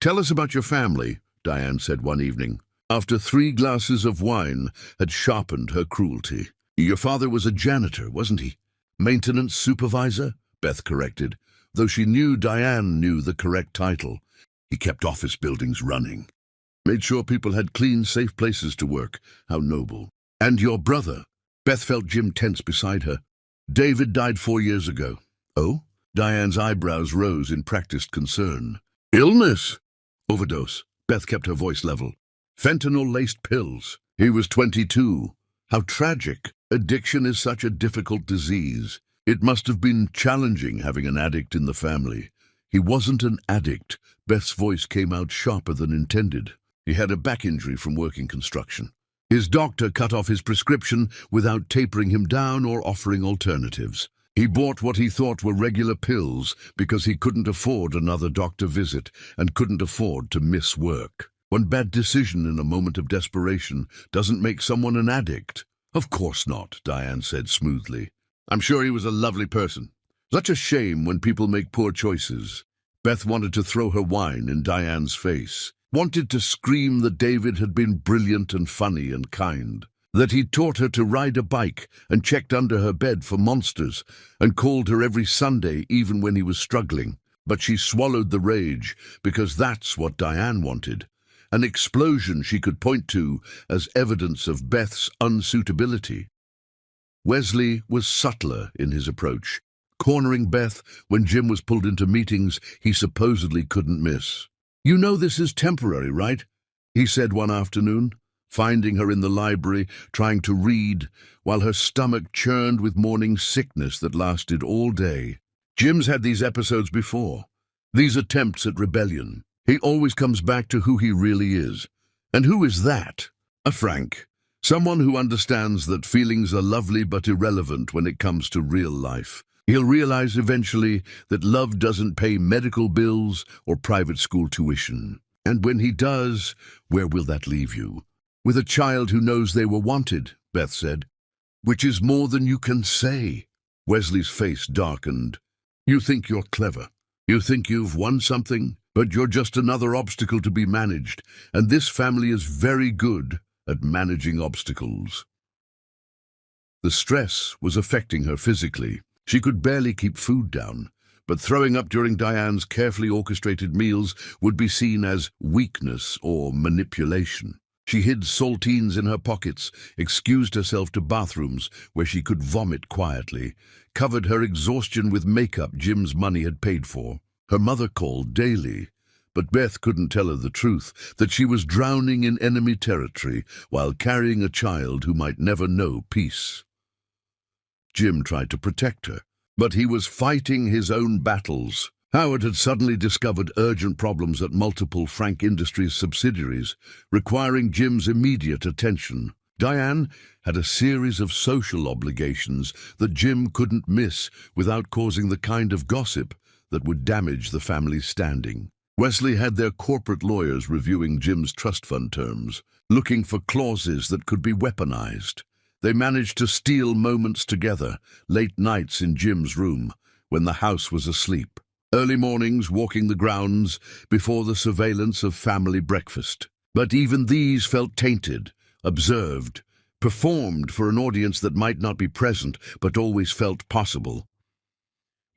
"Tell us about your family," Diane said one evening, after 3 glasses of wine had sharpened her cruelty. "Your father was a janitor, wasn't he?" "Maintenance supervisor," Beth corrected, though she knew Diane knew the correct title. "He kept office buildings running. Made sure people had clean, safe places to work. How noble." "And your brother?" Beth felt Jim tense beside her. David died 4 years ago. Oh? Diane's eyebrows rose in practiced concern. Illness? Overdose. Beth kept her voice level. Fentanyl-laced pills. He was 22. How tragic. Addiction is such a difficult disease. It must have been challenging having an addict in the family. He wasn't an addict. Beth's voice came out sharper than intended. He had a back injury from working construction. His doctor cut off his prescription without tapering him down or offering alternatives. He bought what he thought were regular pills because he couldn't afford another doctor visit and couldn't afford to miss work. One bad decision in a moment of desperation doesn't make someone an addict. Of course not, Diane said smoothly. I'm sure he was a lovely person. Such a shame when people make poor choices. Beth wanted to throw her wine in Diane's face, wanted to scream that David had been brilliant and funny and kind, that he'd taught her to ride a bike and checked under her bed for monsters and called her every Sunday even when he was struggling. But she swallowed the rage because that's what Diane wanted. An explosion she could point to as evidence of Beth's unsuitability. Wesley was subtler in his approach, cornering Beth when Jim was pulled into meetings he supposedly couldn't miss. You know this is temporary, right? He said one afternoon, finding her in the library trying to read while her stomach churned with morning sickness that lasted all day. Jim's had these episodes before, these attempts at rebellion. He always comes back to who he really is. And who is that? A Frank. Someone who understands that feelings are lovely but irrelevant when it comes to real life. He'll realize eventually that love doesn't pay medical bills or private school tuition. And when he does, where will that leave you? With a child who knows they were wanted, Beth said. Which is more than you can say. Wesley's face darkened. You think you're clever. You think you've won something, but you're just another obstacle to be managed, and this family is very good at managing obstacles. The stress was affecting her physically. She could barely keep food down, but throwing up during Diane's carefully orchestrated meals would be seen as weakness or manipulation. She hid saltines in her pockets, excused herself to bathrooms where she could vomit quietly, covered her exhaustion with makeup Jim's money had paid for. Her mother called daily, but Beth couldn't tell her the truth, that she was drowning in enemy territory while carrying a child who might never know peace. Jim tried to protect her, but he was fighting his own battles. Howard had suddenly discovered urgent problems at multiple Frank Industries subsidiaries, requiring Jim's immediate attention. Diane had a series of social obligations that Jim couldn't miss without causing the kind of gossip that would damage the family's standing. Wesley had their corporate lawyers reviewing Jim's trust fund terms, looking for clauses that could be weaponized. They managed to steal moments together, late nights in Jim's room, when the house was asleep. Early mornings walking the grounds before the surveillance of family breakfast. But even these felt tainted, observed, performed for an audience that might not be present but always felt possible.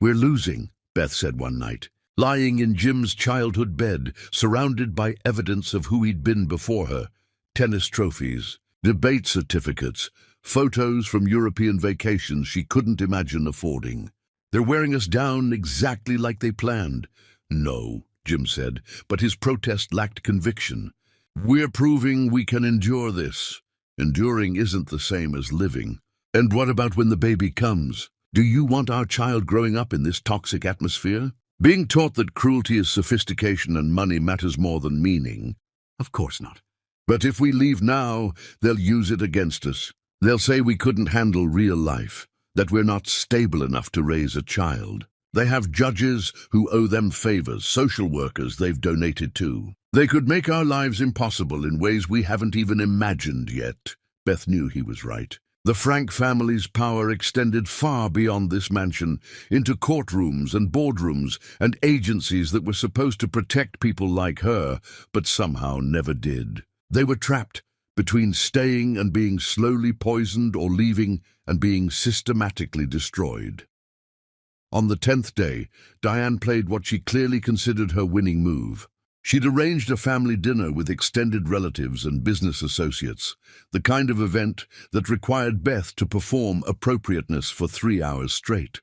We're losing, Beth said one night, lying in Jim's childhood bed, surrounded by evidence of who he'd been before her. Tennis trophies, debate certificates, photos from European vacations she couldn't imagine affording. They're wearing us down exactly like they planned. No, Jim said, but his protest lacked conviction. We're proving we can endure this. Enduring isn't the same as living. And what about when the baby comes? Do you want our child growing up in this toxic atmosphere? Being taught that cruelty is sophistication and money matters more than meaning? Of course not. But if we leave now, they'll use it against us. They'll say we couldn't handle real life, that we're not stable enough to raise a child. They have judges who owe them favors, social workers they've donated to. They could make our lives impossible in ways we haven't even imagined yet. Beth knew he was right. The Frank family's power extended far beyond this mansion, into courtrooms and boardrooms and agencies that were supposed to protect people like her, but somehow never did. They were trapped between staying and being slowly poisoned or leaving and being systematically destroyed. On the 10th day, Diane played what she clearly considered her winning move. She'd arranged a family dinner with extended relatives and business associates, the kind of event that required Beth to perform appropriateness for 3 hours straight.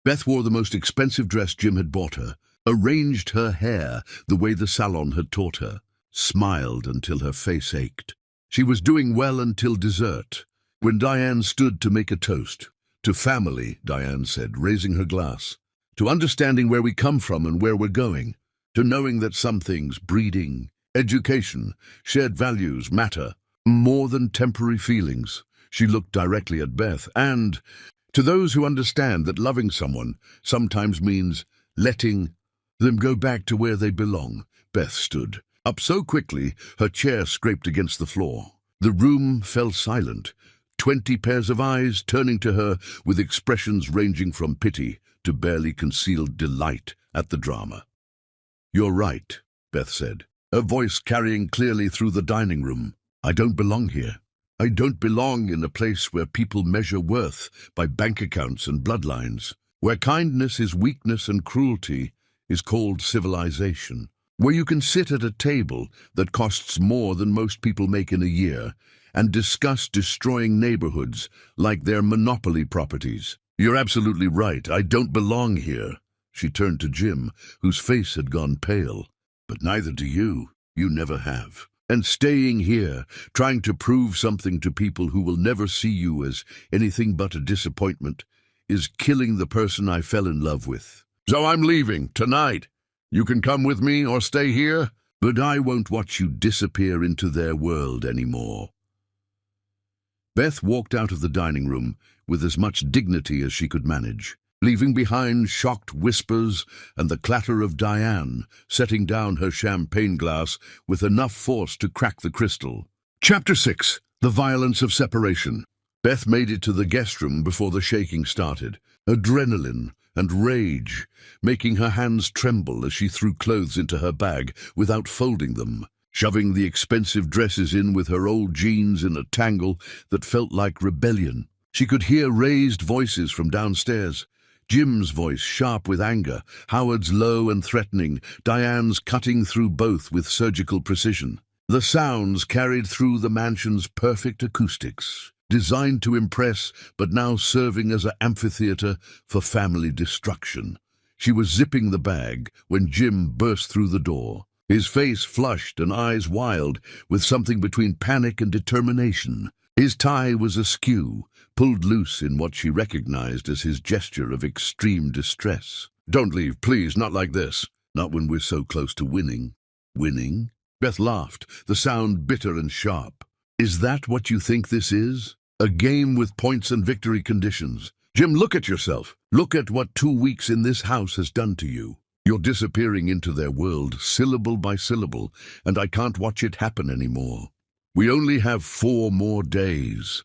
Beth wore the most expensive dress Jim had bought her, arranged her hair the way the salon had taught her, smiled until her face ached. She was doing well until dessert, when Diane stood to make a toast. "To family," Diane said, raising her glass. "To understanding where we come from and where we're going. To knowing that some things, breeding, education, shared values, matter more than temporary feelings." She looked directly at Beth. "And to those who understand that loving someone sometimes means letting them go back to where they belong." Beth stood up so quickly her chair scraped against the floor. The room fell silent, 20 pairs of eyes turning to her with expressions ranging from pity to barely concealed delight at the drama. "You're right," Beth said, her voice carrying clearly through the dining room. "I don't belong here. I don't belong in a place where people measure worth by bank accounts and bloodlines, where kindness is weakness and cruelty is called civilization, where you can sit at a table that costs more than most people make in a year and discuss destroying neighborhoods like they're monopoly properties. You're absolutely right. I don't belong here." She turned to Jim, whose face had gone pale. "But neither do you. You never have. And staying here, trying to prove something to people who will never see you as anything but a disappointment, is killing the person I fell in love with. So I'm leaving, tonight. You can come with me or stay here, but I won't watch you disappear into their world anymore." Beth walked out of the dining room with as much dignity as she could manage, leaving behind shocked whispers and the clatter of Diane setting down her champagne glass with enough force to crack the crystal. Chapter 6. The Violence of Separation. Beth made it to the guest room before the shaking started, adrenaline and rage making her hands tremble as she threw clothes into her bag without folding them, shoving the expensive dresses in with her old jeans in a tangle that felt like rebellion. She could hear raised voices from downstairs. Jim's voice sharp with anger, Howard's low and threatening, Diane's cutting through both with surgical precision. The sounds carried through the mansion's perfect acoustics, designed to impress but now serving as an amphitheater for family destruction. She was zipping the bag when Jim burst through the door, his face flushed and eyes wild with something between panic and determination. His tie was askew, pulled loose in what she recognized as his gesture of extreme distress. "Don't leave, please, not like this. Not when we're so close to winning." "Winning?" Beth laughed, the sound bitter and sharp. "Is that what you think this is? A game with points and victory conditions? Jim, look at yourself. Look at what 2 weeks in this house has done to you. You're disappearing into their world, syllable by syllable, and I can't watch it happen anymore. We only have 4 more days."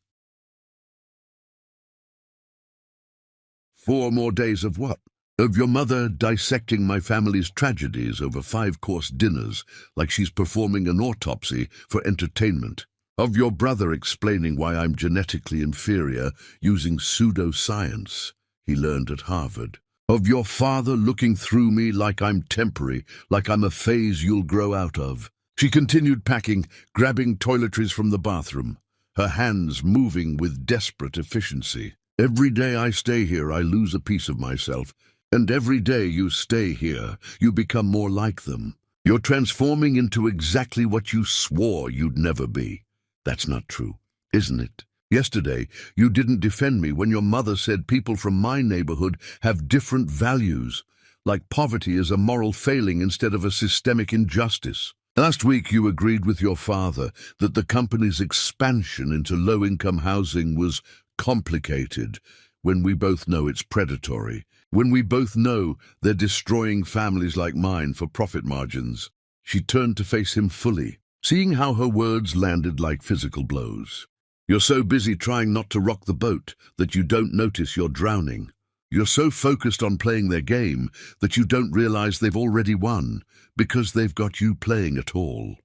4 more days of what? Of your mother dissecting my family's tragedies over 5-course dinners like she's performing an autopsy for entertainment. Of your brother explaining why I'm genetically inferior using pseudoscience he learned at Harvard. Of your father looking through me like I'm temporary, like I'm a phase you'll grow out of. She continued packing, grabbing toiletries from the bathroom, her hands moving with desperate efficiency. "Every day I stay here, I lose a piece of myself. And every day you stay here, you become more like them. You're transforming into exactly what you swore you'd never be." That's not true, isn't it? Yesterday, you didn't defend me when your mother said people from my neighborhood have different values, like poverty is a moral failing instead of a systemic injustice. Last week, you agreed with your father that the company's expansion into low-income housing was complicated, when we both know it's predatory, when we both know they're destroying families like mine for profit margins. She turned to face him fully, seeing how her words landed like physical blows. "You're so busy trying not to rock the boat that you don't notice you're drowning. You're so focused on playing their game that you don't realize they've already won, because they've got you playing at all."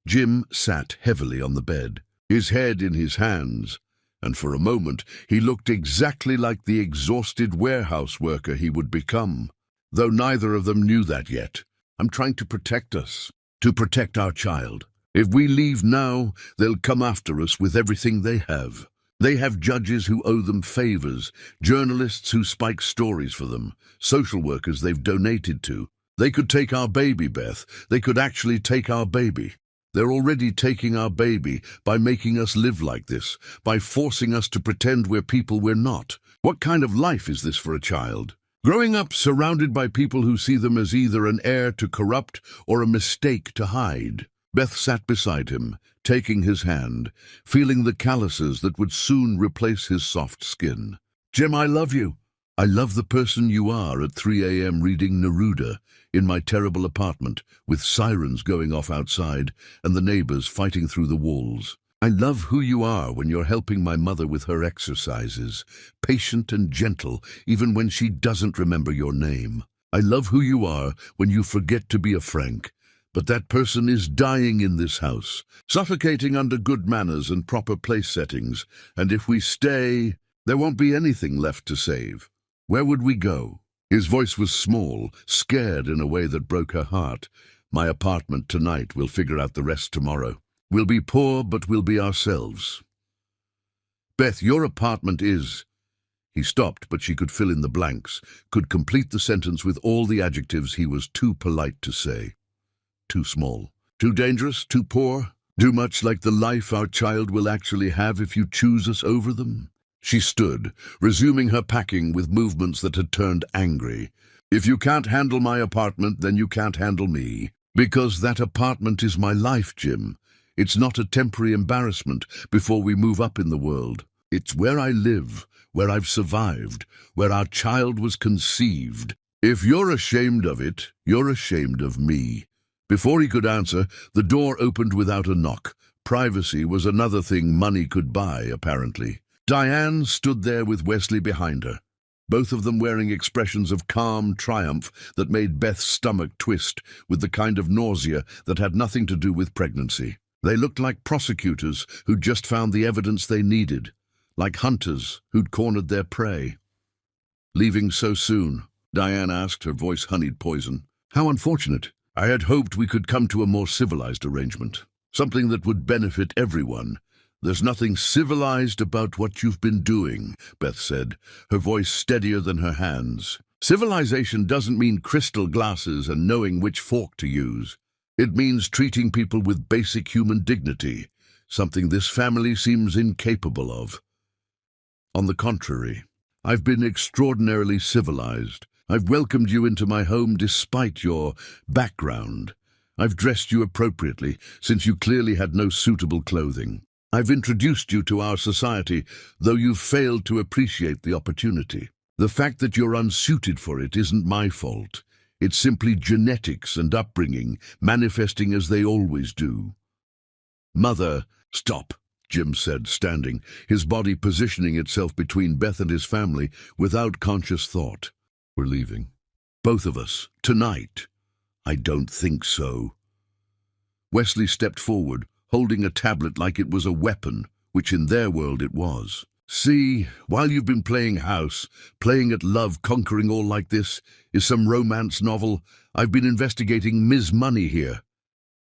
Jim sat heavily on the bed, his head in his hands, and for a moment he looked exactly like the exhausted warehouse worker he would become. though neither of them knew that yet. I'm trying to protect us, to protect our child. If we leave now, they'll come after us with everything they have. They have judges who owe them favors, journalists who spike stories for them, social workers they've donated to. They could take our baby, Beth. They could actually take our baby. They're already taking our baby by making us live like this, by forcing us to pretend we're people we're not. What kind of life is this for a child? Growing up surrounded by people who see them as either an heir to corrupt or a mistake to hide. Beth sat beside him, taking his hand, feeling the calluses that would soon replace his soft skin. Jim, I love you. I love the person you are at 3 a.m. reading Neruda in my terrible apartment, with sirens going off outside and the neighbors fighting through the walls. I love who you are when you're helping my mother with her exercises, patient and gentle even when she doesn't remember your name. I love who you are when you forget to be a Frank. But that person is dying in this house, suffocating under good manners and proper place settings, and if we stay, there won't be anything left to save. Where would we go? His voice was small, scared in a way that broke her heart. My apartment tonight, we'll figure out the rest tomorrow. We'll be poor, but we'll be ourselves. Beth, your apartment is... He stopped, but she could fill in the blanks, could complete the sentence with all the adjectives he was too polite to say. Too small, too dangerous, too poor, too much like the life our child will actually have if you choose us over them. She stood, resuming her packing with movements that had turned angry. If you can't handle my apartment, then you can't handle me. Because that apartment is my life, Jim. It's not a temporary embarrassment before we move up in the world. It's where I live, where I've survived, where our child was conceived. If you're ashamed of it, you're ashamed of me. Before he could answer, the door opened without a knock. Privacy was another thing money could buy, apparently. Diane stood there with Wesley behind her, both of them wearing expressions of calm triumph that made Beth's stomach twist with the kind of nausea that had nothing to do with pregnancy. They looked like prosecutors who'd just found the evidence they needed, like hunters who'd cornered their prey. "Leaving so soon?" Diane asked, her voice honeyed poison. "How unfortunate. I had hoped we could come to a more civilized arrangement, something that would benefit everyone." "There's nothing civilized about what you've been doing," Beth said, her voice steadier than her hands. "Civilization doesn't mean crystal glasses and knowing which fork to use. It means treating people with basic human dignity, something this family seems incapable of. On the contrary, I've been extraordinarily civilized. I've welcomed you into my home despite your background. I've dressed you appropriately, since you clearly had no suitable clothing. I've introduced you to our society, though you've failed to appreciate the opportunity. The fact that you're unsuited for it isn't my fault. It's simply genetics and upbringing, manifesting as they always do." "Mother..." "Stop," Jim said, standing, his body positioning itself between Beth and his family without conscious thought. "We're leaving. Both of us. Tonight." "I don't think so." Wesley stepped forward, holding a tablet like it was a weapon, which in their world it was. "See, while you've been playing house, playing at love, conquering all like this, is some romance novel, I've been investigating Ms. Money here.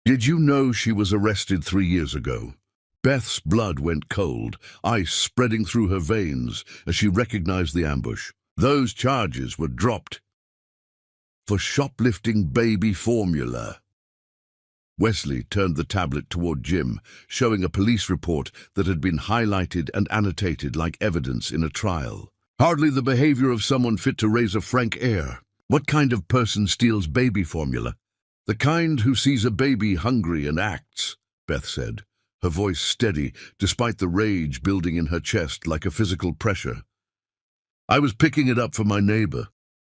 Did you know she was arrested 3 years ago?" Beth's blood went cold, ice spreading through her veins as she recognized the ambush. Those charges were dropped for shoplifting baby formula. Wesley turned the tablet toward Jim, showing a police report that had been highlighted and annotated like evidence in a trial. "Hardly the behavior of someone fit to raise a Frank heir. What kind of person steals baby formula?" "The kind who sees a baby hungry and acts," Beth said, her voice steady despite the rage building in her chest like a physical pressure. "I was picking it up for my neighbor.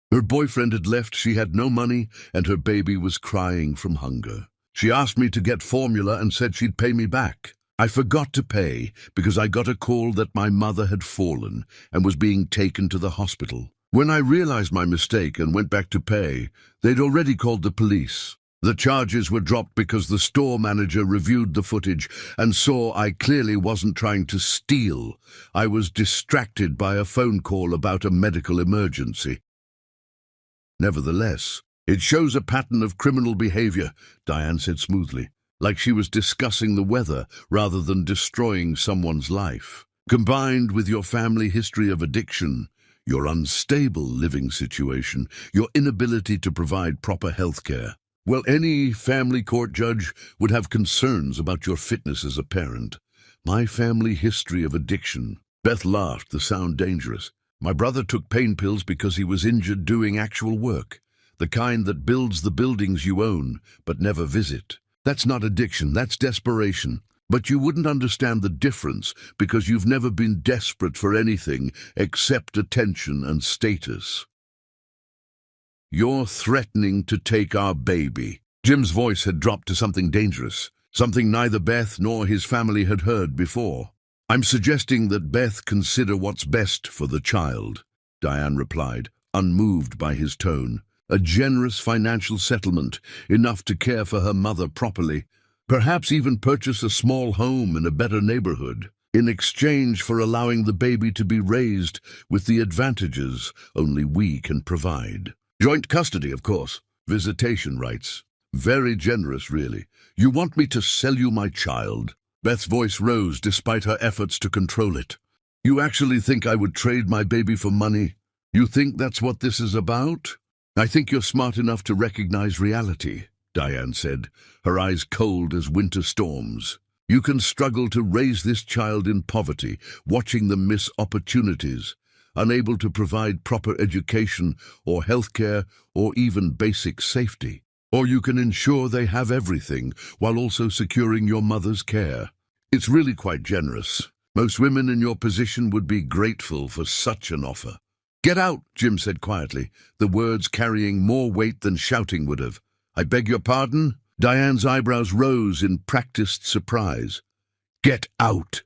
Her boyfriend had left, she had no money, and her baby was crying from hunger. She asked me to get formula and said she'd pay me back. I forgot to pay because I got a call that my mother had fallen and was being taken to the hospital. When I realized my mistake and went back to pay, they'd already called the police. The charges were dropped because the store manager reviewed the footage and saw I clearly wasn't trying to steal. I was distracted by a phone call about a medical emergency." Nevertheless, it shows a pattern of criminal behavior, Diane said smoothly, like she was discussing the weather rather than destroying someone's life. Combined with your family history of addiction, your unstable living situation, your inability to provide proper health care. Well, any family court judge would have concerns about your fitness as a parent. My family history of addiction. Beth laughed, the sound dangerous. My brother took pain pills because he was injured doing actual work, the kind that builds the buildings you own but never visit. That's not addiction, that's desperation. But you wouldn't understand the difference because you've never been desperate for anything except attention and status. You're threatening to take our baby. Jim's voice had dropped to something dangerous, something neither Beth nor his family had heard before. I'm suggesting that Beth consider what's best for the child, Diane replied, unmoved by his tone. A generous financial settlement, enough to care for her mother properly, perhaps even purchase a small home in a better neighborhood, in exchange for allowing the baby to be raised with the advantages only we can provide. Joint custody, of course, visitation rights. Very generous, really. You want me to sell you my child? Beth's voice rose despite her efforts to control it. You actually think I would trade my baby for money? You think that's what this is about? I think you're smart enough to recognize reality, Diane said, her eyes cold as winter storms. You can struggle to raise this child in poverty, watching them miss opportunities, unable to provide proper education or health care or even basic safety. Or you can ensure they have everything while also securing your mother's care. It's really quite generous. Most women in your position would be grateful for such an offer. Get out, Jim said quietly, the words carrying more weight than shouting would have. I beg your pardon? Diane's eyebrows rose in practiced surprise. Get out!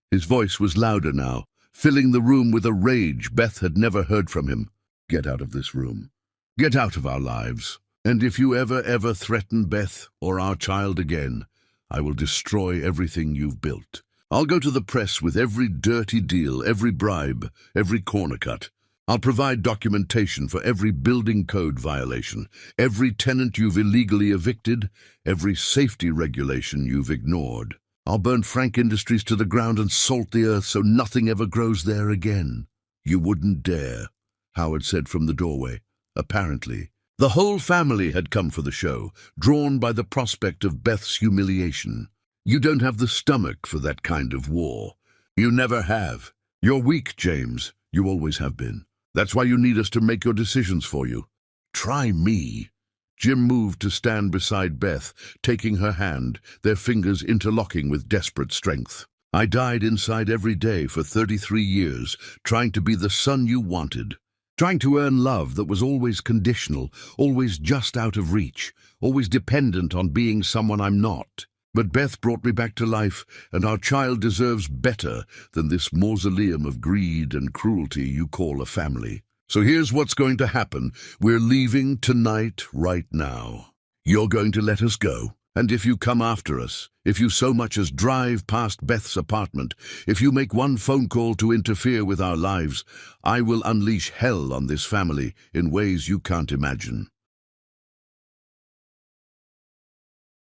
His voice was louder now, filling the room with a rage Beth had never heard from him. Get out of this room. Get out of our lives. And if you ever threaten Beth or our child again, I will destroy everything you've built. I'll go to the press with every dirty deal, every bribe, every corner cut. I'll provide documentation for every building code violation, every tenant you've illegally evicted, every safety regulation you've ignored. I'll burn Frank Industries to the ground and salt the earth so nothing ever grows there again. You wouldn't dare, Howard said from the doorway. Apparently, the whole family had come for the show, drawn by the prospect of Beth's humiliation. You don't have the stomach for that kind of war. You never have. You're weak, James. You always have been. That's why you need us to make your decisions for you. Try me. Jim moved to stand beside Beth, taking her hand, their fingers interlocking with desperate strength. I died inside every day for 33 years, trying to be the son you wanted. Trying to earn love that was always conditional, always just out of reach, always dependent on being someone I'm not. But Beth brought me back to life, and our child deserves better than this mausoleum of greed and cruelty you call a family. So here's what's going to happen. We're leaving tonight, right now. You're going to let us go. And if you come after us, if you so much as drive past Beth's apartment, if you make one phone call to interfere with our lives, I will unleash hell on this family in ways you can't imagine.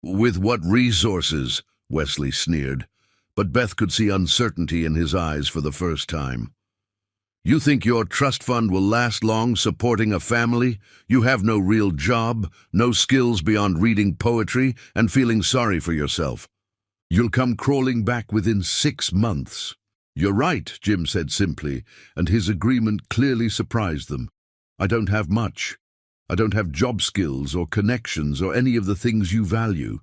With what resources? Wesley sneered, but Beth could see uncertainty in his eyes for the first time. You think your trust fund will last long supporting a family? You have no real job, no skills beyond reading poetry and feeling sorry for yourself. You'll come crawling back within 6 months. You're right, Jim said simply, and his agreement clearly surprised them. I don't have much. I don't have job skills or connections or any of the things you value.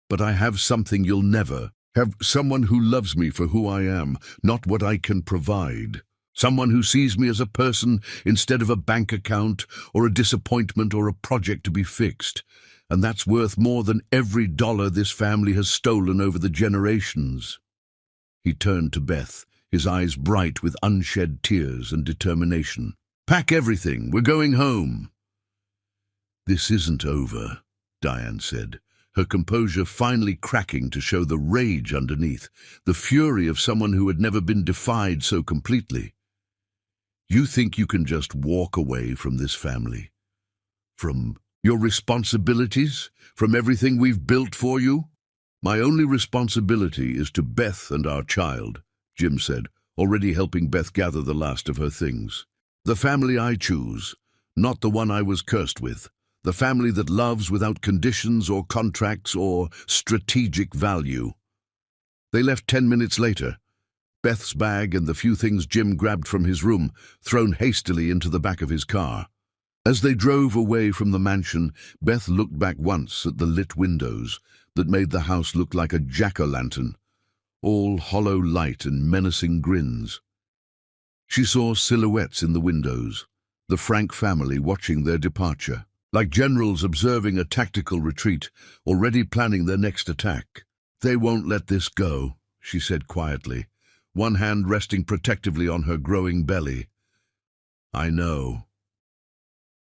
But I have something you'll never have, someone who loves me for who I am, not what I can provide. Someone who sees me as a person instead of a bank account or a disappointment or a project to be fixed. And that's worth more than every dollar this family has stolen over the generations. He turned to Beth, his eyes bright with unshed tears and determination. Pack everything, we're going home. This isn't over, Diane said, her composure finally cracking to show the rage underneath, the fury of someone who had never been defied so completely. You think you can just walk away from this family? From your responsibilities? From everything we've built for you? My only responsibility is to Beth and our child, Jim said, already helping Beth gather the last of her things. The family I choose, not the one I was cursed with. The family that loves without conditions or contracts or strategic value. They left 10 minutes later, Beth's bag and the few things Jim grabbed from his room thrown hastily into the back of his car. As they drove away from the mansion, Beth looked back once at the lit windows that made the house look like a jack-o'-lantern, all hollow light and menacing grins. She saw silhouettes in the windows, the Frank family watching their departure, like generals observing a tactical retreat, already planning their next attack. "They won't let this go," she said quietly, one hand resting protectively on her growing belly. "I know."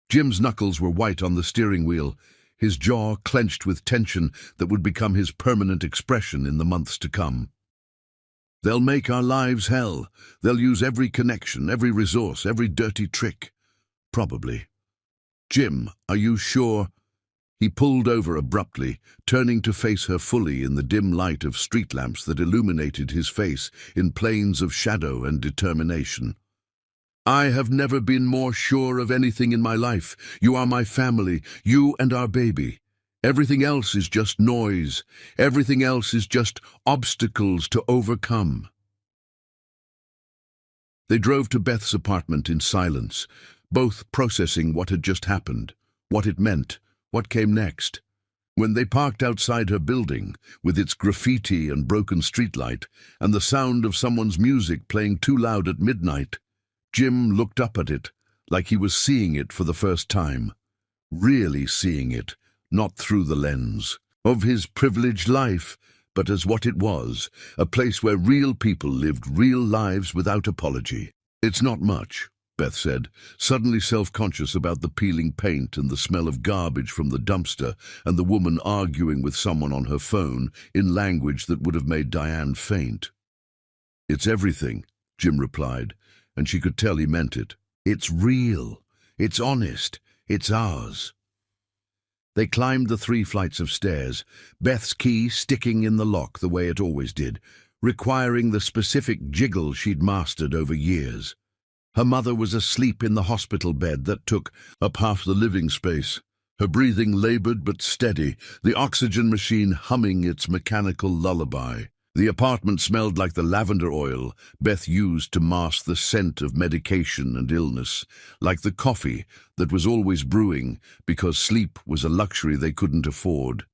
Jim's knuckles were white on the steering wheel, his jaw clenched with tension that would become his permanent expression in the months to come. "They'll make our lives hell. They'll use every connection, every resource, every dirty trick. Probably." "Jim, are you sure?" He pulled over abruptly, turning to face her fully in the dim light of street lamps that illuminated his face in planes of shadow and determination. "I have never been more sure of anything in my life. You are my family, you and our baby. Everything else is just noise. Everything else is just obstacles to overcome." They drove to Beth's apartment in silence, both processing what had just happened, what it meant, what came next. When they parked outside her building, with its graffiti and broken streetlight, and the sound of someone's music playing too loud at midnight, Jim looked up at it, like he was seeing it for the first time. Really seeing it, not through the lens of his privileged life, but as what it was, a place where real people lived real lives without apology. "It's not much," Beth said, suddenly self-conscious about the peeling paint and the smell of garbage from the dumpster and the woman arguing with someone on her phone in language that would have made Diane faint. "It's everything," Jim replied, and she could tell he meant it. "It's real. It's honest. It's ours." They climbed the 3 flights of stairs, Beth's key sticking in the lock the way it always did, requiring the specific jiggle she'd mastered over years. Her mother was asleep in the hospital bed that took up half the living space, her breathing labored but steady, the oxygen machine humming its mechanical lullaby. The apartment smelled like the lavender oil Beth used to mask the scent of medication and illness, like the coffee that was always brewing because sleep was a luxury they couldn't afford,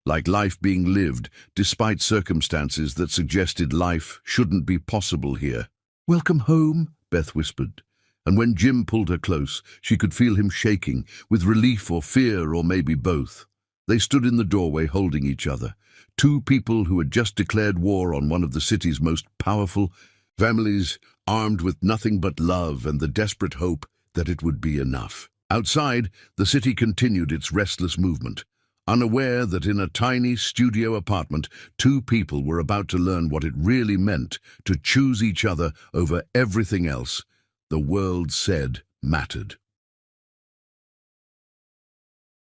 like life being lived despite circumstances that suggested life shouldn't be possible here. "Welcome home," Beth whispered, and when Jim pulled her close, she could feel him shaking, with relief or fear or maybe both. They stood in the doorway holding each other, 2 people who had just declared war on one of the city's most powerful families, armed with nothing but love and the desperate hope that it would be enough. Outside, the city continued its restless movement, unaware that in a tiny studio apartment, 2 people were about to learn what it really meant to choose each other over everything else the world said mattered.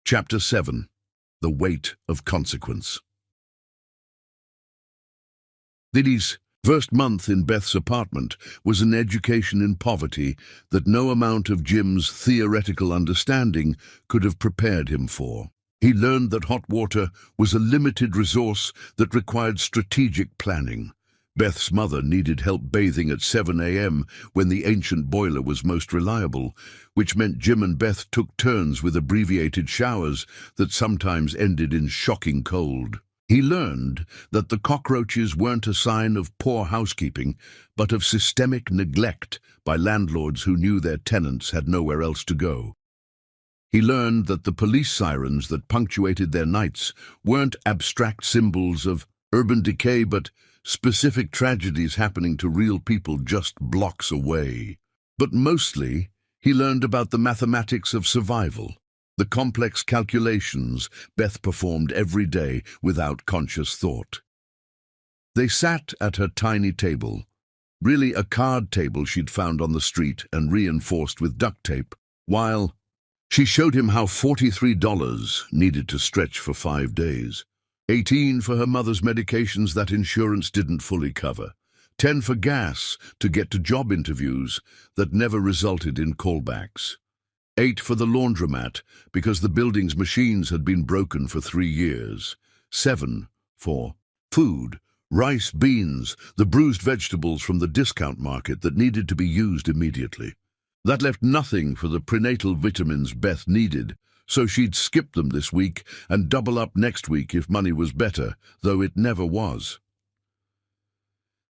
Chapter 7. The Weight of Consequence. Liddy's first month in Beth's apartment was an education in poverty that no amount of Jim's theoretical understanding could have prepared him for. He learned that hot water was a limited resource that required strategic planning. Beth's mother needed help bathing at 7 a.m. when the ancient boiler was most reliable, which meant Jim and Beth took turns with abbreviated showers that sometimes ended in shocking cold. He learned that the cockroaches weren't a sign of poor housekeeping, but of systemic neglect by landlords who knew their tenants had nowhere else to go. He learned that the police sirens that punctuated their nights weren't abstract symbols of urban decay, but specific tragedies happening to real people just blocks away. But mostly, he learned about the mathematics of survival, the complex calculations Beth performed every day without conscious thought. They sat at her tiny table, really a card table she'd found on the street and reinforced with duct tape, while She showed him how $43 needed to stretch for 5 days. 18 for her mother's medications that insurance didn't fully cover. 10 for gas to get to job interviews that never resulted in callbacks. 8 for the laundromat because the building's machines had been broken for 3 years. 7 for food, rice, beans, the bruised vegetables from the discount market that needed to be used immediately. That left nothing for the prenatal vitamins Beth needed, so she'd skip them this week and double up next week if money was better, though it never was.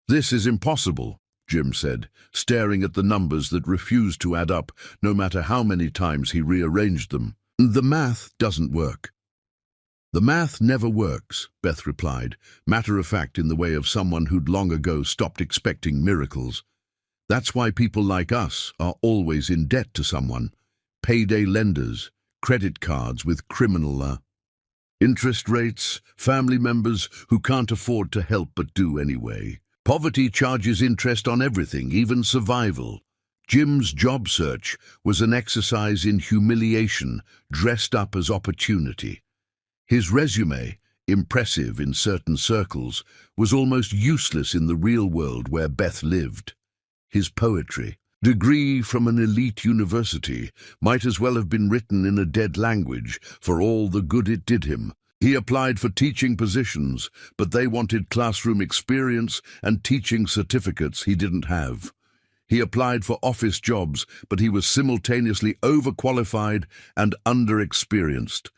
"This is impossible," Jim said, staring at the numbers that refused to add up no matter how many times he rearranged them. "The math doesn't work." "The math never works," Beth replied, matter-of-fact in the way of someone who'd long ago stopped expecting miracles. "That's why people like us are always in debt to someone. Payday lenders, credit cards with criminal interest rates, family members who can't afford to help but do anyway. Poverty charges interest on everything, even survival." Jim's job search was an exercise in humiliation dressed up as opportunity. His resume, impressive in certain circles, was almost useless in the real world where Beth lived. His poetry, degree from an elite university, might as well have been written in a dead language for all the good it did him. He applied for teaching positions, but they wanted classroom experience and teaching certificates he didn't have. He applied for office jobs, but he was simultaneously overqualified and underexperienced,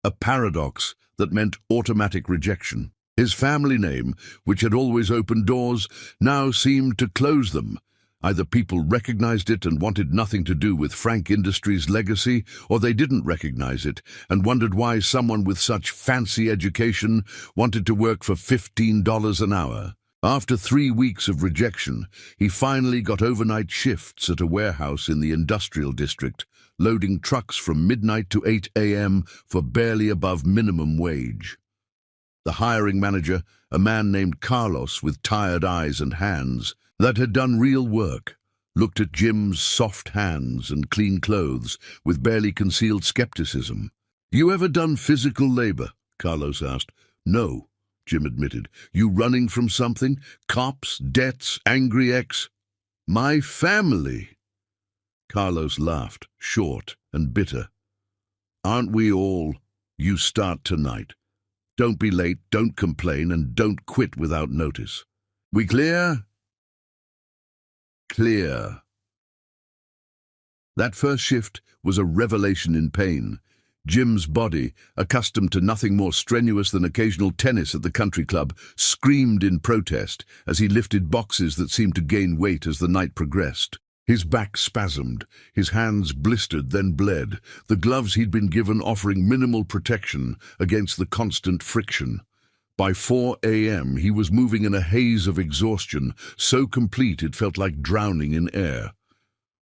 a paradox that meant automatic rejection. His family name, which had always opened doors, now seemed to close them. Either people recognized it and wanted nothing to do with Frank Industries' legacy, or they didn't recognize it and wondered why someone with such fancy education wanted to work for $15 an hour. After 3 weeks of rejection, he finally got overnight shifts at a warehouse in the industrial district, loading trucks from midnight to 8 a.m. for barely above minimum wage. The hiring manager, a man named Carlos with tired eyes and hands that had done real work, looked at Jim's soft hands and clean clothes with barely concealed skepticism. "You ever done physical labor?" Carlos asked. "No," Jim admitted. "You running from something? Cops, debts, angry ex?" "My family." Carlos laughed, short and bitter. "Aren't we all? You start tonight. Don't be late, don't complain, and don't quit without notice. We clear?" Clear. That first shift was a revelation in pain. Jim's body, accustomed to nothing more strenuous than occasional tennis at the country club, screamed in protest as he lifted boxes that seemed to gain weight as the night progressed. His back spasmed, his hands blistered, then bled, the gloves he'd been given offering minimal protection against the constant friction. By 4 a.m. he was moving in a haze of exhaustion, so complete it felt like drowning in air.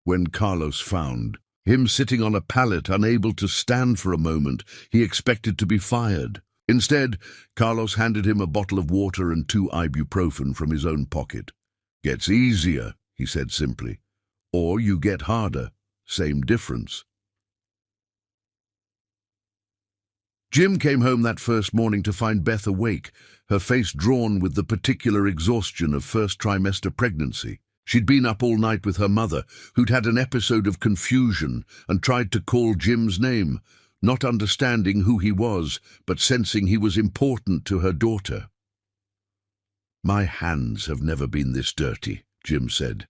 When Carlos found him sitting on a pallet, unable to stand for a moment, he expected to be fired. Instead, Carlos handed him a bottle of water and 2 ibuprofen from his own pocket. "Gets easier," he said simply. "Or you get harder. Same difference." Jim came home that first morning to find Beth awake, her face drawn with the particular exhaustion of first trimester pregnancy. She'd been up all night with her mother, who'd had an episode of confusion and tried to call Jim's name, not understanding who he was, but sensing he was important to her daughter. "My hands have never been this dirty," Jim said,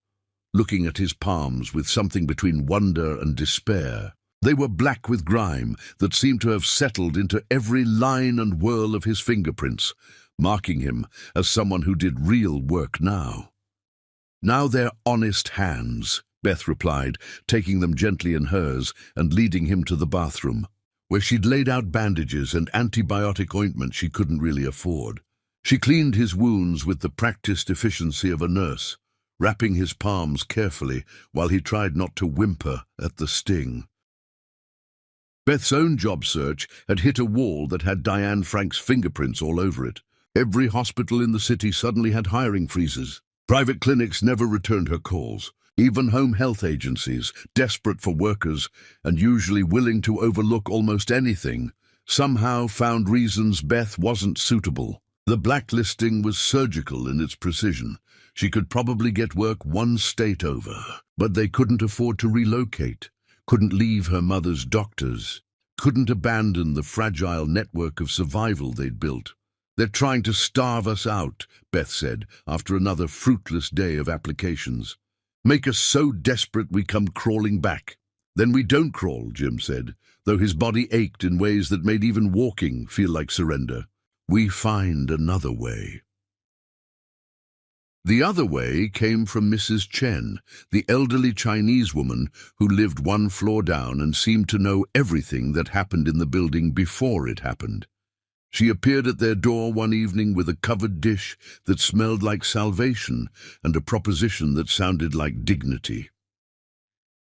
looking at his palms with something between wonder and despair. They were black with grime that seemed to have settled into every line and whirl of his fingerprints, marking him as someone who did real work now. "Now they're honest hands," Beth replied, taking them gently in hers and leading him to the bathroom, where she'd laid out bandages and antibiotic ointment she couldn't really afford. She cleaned his wounds with the practiced efficiency of a nurse, wrapping his palms carefully while he tried not to whimper at the sting. Beth's own job search had hit a wall that had Diane Frank's fingerprints all over it. Every hospital in the city suddenly had hiring freezes. Private clinics never returned her calls. Even home health agencies, desperate for workers and usually willing to overlook almost anything, somehow found reasons Beth wasn't suitable. The blacklisting was surgical in its precision. She could probably get work one state over, but they couldn't afford to relocate, couldn't leave her mother's doctors, couldn't abandon the fragile network of survival they'd built. "They're trying to starve us out," Beth said, after another fruitless day of applications. "Make us so desperate we come crawling back." "Then we don't crawl," Jim said, though his body ached in ways that made even walking feel like surrender. "We find another way." The other way came from Mrs. Chen, the elderly Chinese woman who lived one floor down and seemed to know everything that happened in the building before it happened. She appeared at their door one evening with a covered dish that smelled like salvation and a proposition that sounded like dignity.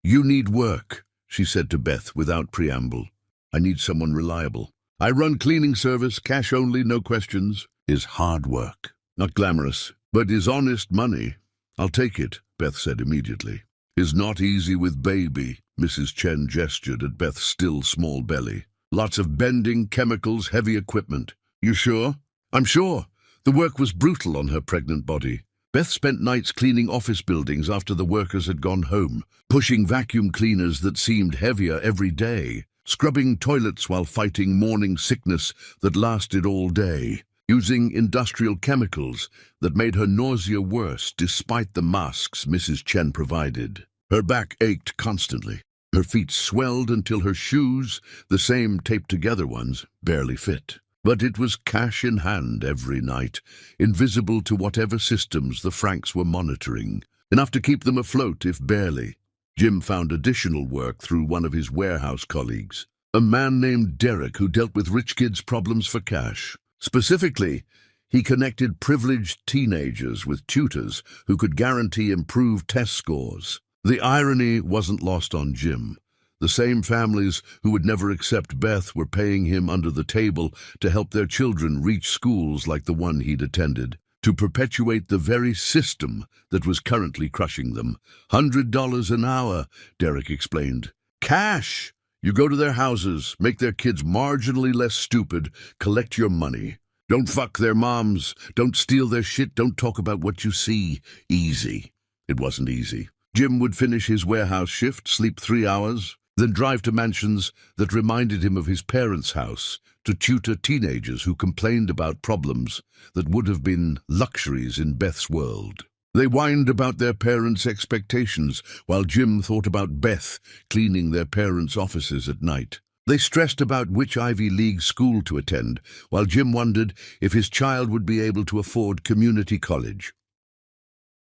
"You need work," she said to Beth without preamble. "I need someone reliable. I run cleaning service, cash only, no questions." "Is hard work. Not glamorous, but is honest money. I'll take it," Beth said immediately. "Is not easy with baby," Mrs. Chen gestured at Beth's still small belly. "Lots of bending, chemicals, heavy equipment." "You sure?" "I'm sure." The work was brutal on her pregnant body. Beth spent nights cleaning office buildings after the workers had gone home, pushing vacuum cleaners that seemed heavier every day, scrubbing toilets while fighting morning sickness that lasted all day, using industrial chemicals that made her nausea worse despite the masks Mrs. Chen provided. Her back ached constantly. Her feet swelled until her shoes, the same taped-together ones, barely fit. But it was cash in hand every night, invisible to whatever systems the Franks were monitoring, enough to keep them afloat if barely. Jim found additional work through one of his warehouse colleagues, a man named Derek who dealt with rich kids' problems for cash. Specifically, he connected privileged teenagers with tutors who could guarantee improved test scores. The irony wasn't lost on Jim. The same families who would never accept Beth were paying him under the table to help their children reach schools like the one he'd attended, to perpetuate the very system that was currently crushing them. $100 an hour, Derek explained. Cash! You go to their houses, make their kids marginally less stupid, collect your money. Don't fuck their moms, don't steal their shit, don't talk about what you see. Easy. It wasn't easy. Jim would finish his warehouse shift, sleep 3 hours, then drive to mansions that reminded him of his parents' house to tutor teenagers who complained about problems that would have been luxuries in Beth's world. They whined about their parents' expectations while Jim thought about Beth cleaning their parents' offices at night. They stressed about which Ivy League school to attend, while Jim wondered if his child would be able to afford community college.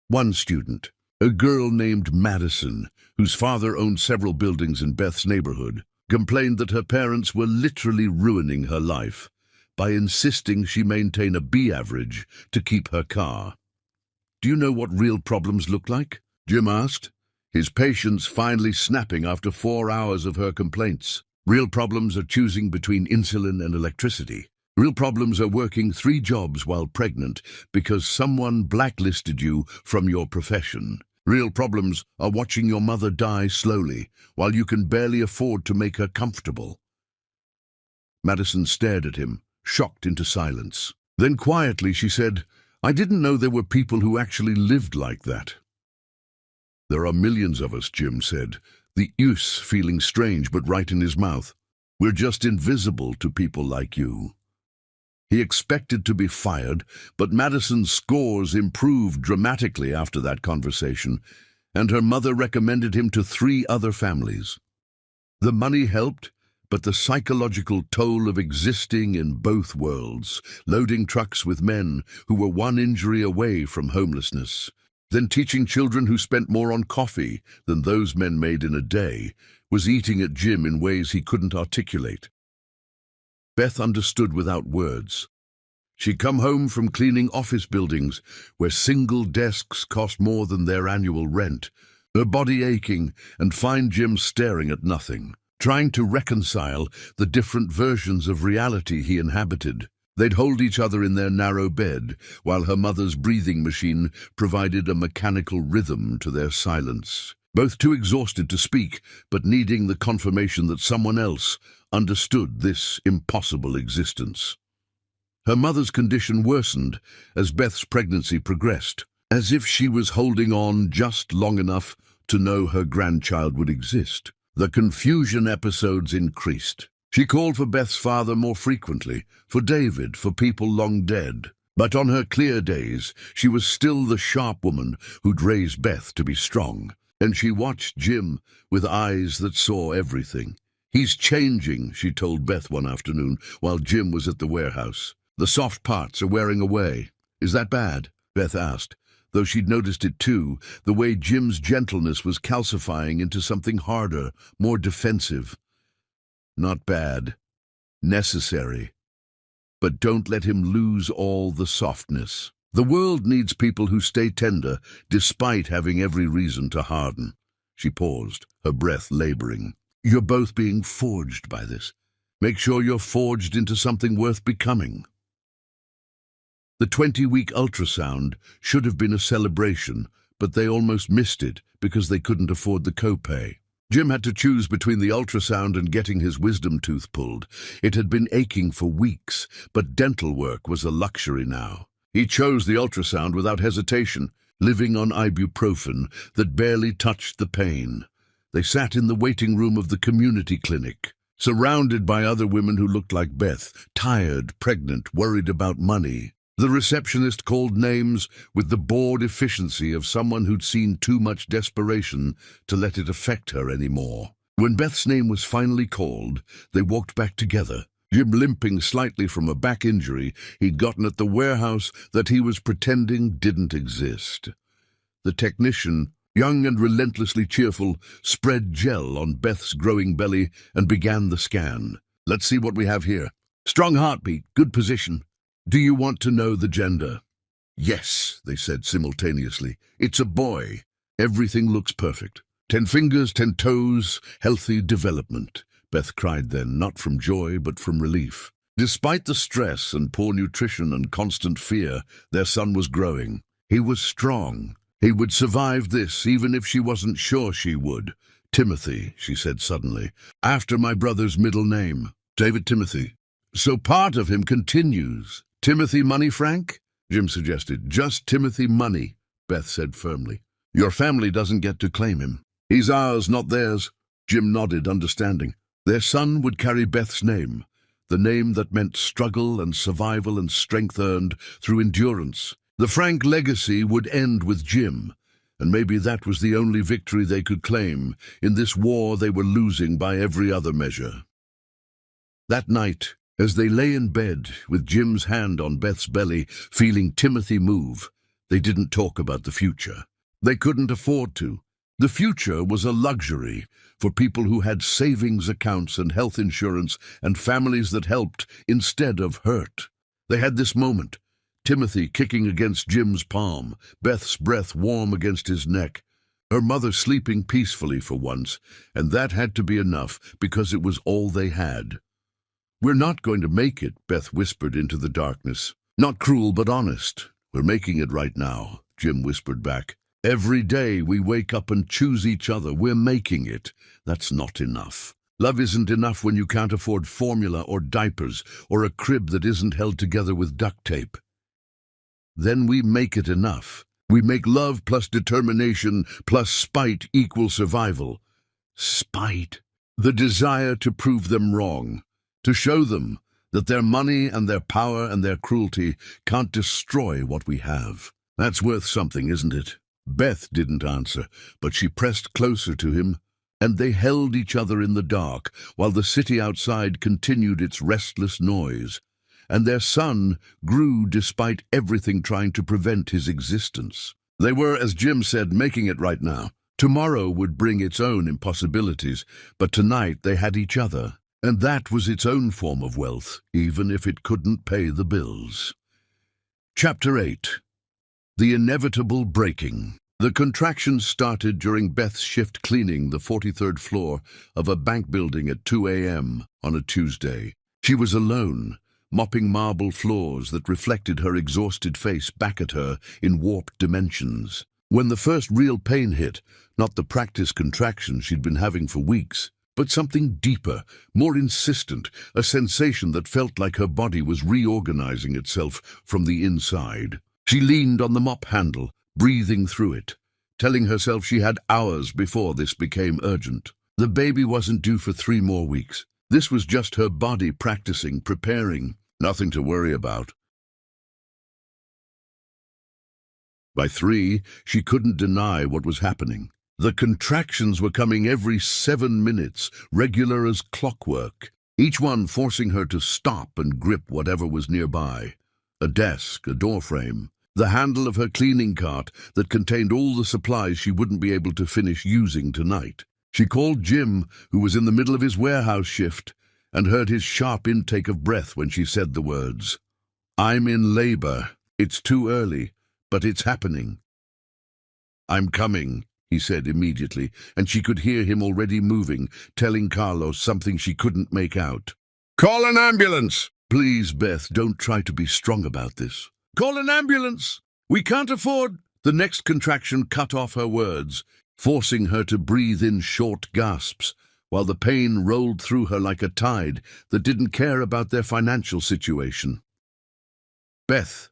One student, a girl named Madison, whose father owned several buildings in Beth's neighborhood, complained that her parents were literally ruining her life by insisting she maintain a B average to keep her car. "Do you know what real problems look like?" Jim asked, his patience finally snapping after 4 hours of her complaints. "Real problems are choosing between insulin and electricity. Real problems are working 3 jobs while pregnant because someone blacklisted you from your profession. Real problems are watching your mother die slowly while you can barely afford to make her comfortable." Madison stared at him, shocked into silence. Then quietly she said, "I didn't know there were people who actually lived like that." "There are millions of us," Jim said, the use feeling strange but right in his mouth. "We're just invisible to people like you." He expected to be fired, but Madison's scores improved dramatically after that conversation, and her mother recommended him to 3 other families. The money helped, but the psychological toll of existing in both worlds, loading trucks with men who were 1 injury away from homelessness, then teaching children who spent more on coffee than those men made in a day, was eating at Jim in ways he couldn't articulate. Beth understood without words. She'd come home from cleaning office buildings where single desks cost more than their annual rent, her body aching, and find Jim staring at nothing, trying to reconcile the different versions of reality he inhabited. They'd hold each other in their narrow bed, while her mother's breathing machine provided a mechanical rhythm to their silence. Both too exhausted to speak, but needing the confirmation that someone else understood this impossible existence. Her mother's condition worsened as Beth's pregnancy progressed, as if she was holding on just long enough to know her grandchild would exist. The confusion episodes increased. She called for Beth's father more frequently, for David, for people long dead. But on her clear days, she was still the sharp woman who'd raised Beth to be strong. And she watched Jim with eyes that saw everything. "He's changing," she told Beth one afternoon while Jim was at the warehouse. "The soft parts are wearing away." "Is that bad?" Beth asked, though she'd noticed it too, the way Jim's gentleness was calcifying into something harder, more defensive. "Not bad. Necessary. But don't let him lose all the softness. The world needs people who stay tender, despite having every reason to harden." She paused, her breath laboring. "You're both being forged by this. Make sure you're forged into something worth becoming." The 20-week ultrasound should have been a celebration, but they almost missed it because they couldn't afford the copay. Jim had to choose between the ultrasound and getting his wisdom tooth pulled. It had been aching for weeks, but dental work was a luxury now. He chose the ultrasound without hesitation, living on ibuprofen that barely touched the pain. They sat in the waiting room of the community clinic, surrounded by other women who looked like Beth, tired, pregnant, worried about money. The receptionist called names with the bored efficiency of someone who'd seen too much desperation to let it affect her anymore. When Beth's name was finally called, they walked back together, Jim limping slightly from a back injury he'd gotten at the warehouse that he was pretending didn't exist. The technician, young and relentlessly cheerful, spread gel on Beth's growing belly and began the scan. "Let's see what we have here. Strong heartbeat, good position. Do you want to know the gender?" "Yes," they said simultaneously. "It's a boy. Everything looks perfect. 10 fingers, 10 toes, healthy development." Beth cried then, not from joy, but from relief. Despite the stress and poor nutrition and constant fear, their son was growing. He was strong. He would survive this, even if she wasn't sure she would. "Timothy," she said suddenly, "after my brother's middle name. David Timothy. So part of him continues." "Timothy Money Frank?" Jim suggested. "Just Timothy Money," Beth said firmly. "Your family doesn't get to claim him. He's ours, not theirs." Jim nodded, understanding. Their son would carry Beth's name, the name that meant struggle and survival and strength earned through endurance. The Frank legacy would end with Jim, and maybe that was the only victory they could claim in this war they were losing by every other measure. That night, as they lay in bed, with Jim's hand on Beth's belly, feeling Timothy move, they didn't talk about the future. They couldn't afford to. The future was a luxury for people who had savings accounts and health insurance and families that helped instead of hurt. They had this moment, Timothy kicking against Jim's palm, Beth's breath warm against his neck, her mother sleeping peacefully for once, and that had to be enough because it was all they had. "We're not going to make it," Beth whispered into the darkness. "Not cruel, but honest. We're making it right now," Jim whispered back. "Every day we wake up and choose each other. We're making it. That's not enough. Love isn't enough when you can't afford formula or diapers or a crib that isn't held together with duct tape. Then we make it enough. We make love plus determination plus spite equal survival." Spite. The desire to prove them wrong. To show them that their money and their power and their cruelty can't destroy what we have. That's worth something, isn't it? Beth didn't answer, but she pressed closer to him, and they held each other in the dark while the city outside continued its restless noise, and their son grew despite everything trying to prevent his existence. They were, as Jim said, making it right now. Tomorrow would bring its own impossibilities, but tonight they had each other. And that was its own form of wealth, even if it couldn't pay the bills. Chapter 8. The Inevitable Breaking. The contractions started during Beth's shift cleaning the 43rd floor of a bank building at 2 a.m. on a Tuesday. She was alone, mopping marble floors that reflected her exhausted face back at her in warped dimensions. When the first real pain hit, not the practice contractions she'd been having for weeks, but something deeper, more insistent, a sensation that felt like her body was reorganizing itself from the inside. She leaned on the mop handle, breathing through it, telling herself she had hours before this became urgent. The baby wasn't due for 3 more weeks. This was just her body practicing, preparing. Nothing to worry about. By 3, she couldn't deny what was happening. The contractions were coming every 7 minutes, regular as clockwork, each one forcing her to stop and grip whatever was nearby. A desk, a doorframe, the handle of her cleaning cart that contained all the supplies she wouldn't be able to finish using tonight. She called Jim, who was in the middle of his warehouse shift, and heard his sharp intake of breath when she said the words. "I'm in labor. It's too early, but it's happening." "I'm coming," he said immediately, and she could hear him already moving, telling Carlos something she couldn't make out. "Call an ambulance!" "Please, Beth, don't try to be strong about this." "Call an ambulance! We can't afford—" The next contraction cut off her words, forcing her to breathe in short gasps, while the pain rolled through her like a tide that didn't care about their financial situation. "Beth,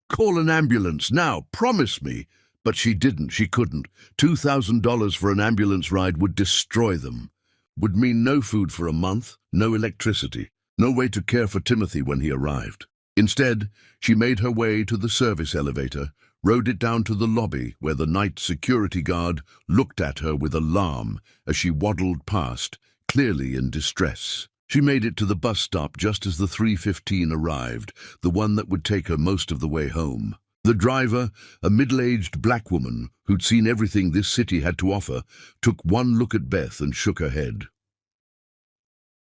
call an ambulance now, promise me." But she didn't, she couldn't. $2,000 for an ambulance ride would destroy them. Would mean no food for a month, no electricity, no way to care for Timothy when he arrived. Instead, she made her way to the service elevator, rode it down to the lobby where the night security guard looked at her with alarm as she waddled past, clearly in distress. She made it to the bus stop just as the 3:15 arrived, the one that would take her most of the way home. The driver, a middle-aged black woman who'd seen everything this city had to offer, took one look at Beth and shook her head.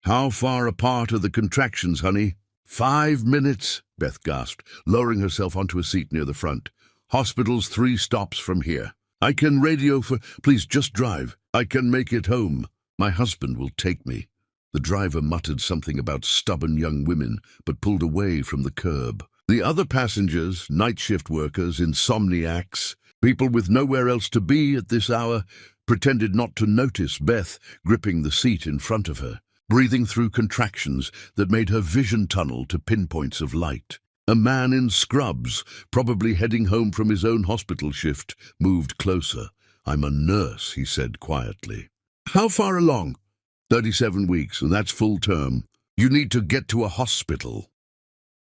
"How far apart are the contractions, honey?" 5 minutes, Beth gasped, lowering herself onto a seat near the front. "Hospital's 3 stops from here. I can radio for—" "Please, just drive. I can make it home. My husband will take me." The driver muttered something about stubborn young women, but pulled away from the curb. The other passengers, night shift workers, insomniacs, people with nowhere else to be at this hour, pretended not to notice Beth gripping the seat in front of her, breathing through contractions that made her vision tunnel to pinpoints of light. A man in scrubs, probably heading home from his own hospital shift, moved closer. "I'm a nurse," he said quietly. "How far along?" 37 weeks, and that's full term. You need to get to a hospital."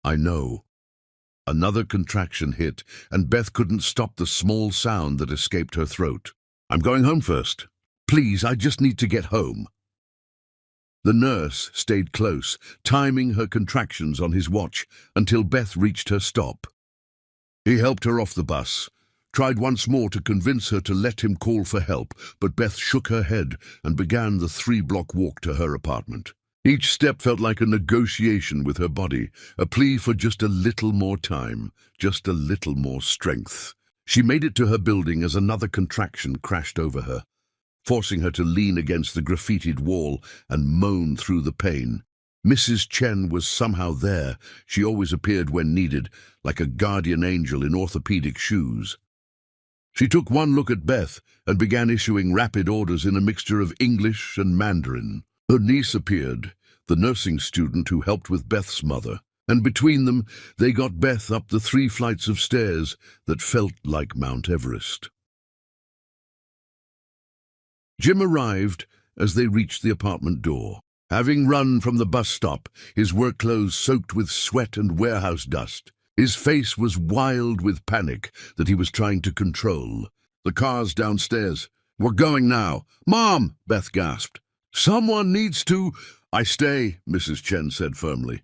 "I know." Another contraction hit, and Beth couldn't stop the small sound that escaped her throat. "I'm going home first. Please, I just need to get home." The nurse stayed close, timing her contractions on his watch until Beth reached her stop. He helped her off the bus, tried once more to convince her to let him call for help, but Beth shook her head and began the 3-block walk to her apartment. Each step felt like a negotiation with her body, a plea for just a little more time, just a little more strength. She made it to her building as another contraction crashed over her, forcing her to lean against the graffitied wall and moan through the pain. Mrs. Chen was somehow there. She always appeared when needed, like a guardian angel in orthopedic shoes. She took one look at Beth and began issuing rapid orders in a mixture of English and Mandarin. Her niece appeared, the nursing student who helped with Beth's mother, and between them they got Beth up the 3 flights of stairs that felt like Mount Everest. Jim arrived as they reached the apartment door. Having run from the bus stop, his work clothes soaked with sweat and warehouse dust, his face was wild with panic that he was trying to control. "The car's downstairs. We're going now." "Mom!" Beth gasped. "Someone needs to—" "I stay," Mrs. Chen said firmly.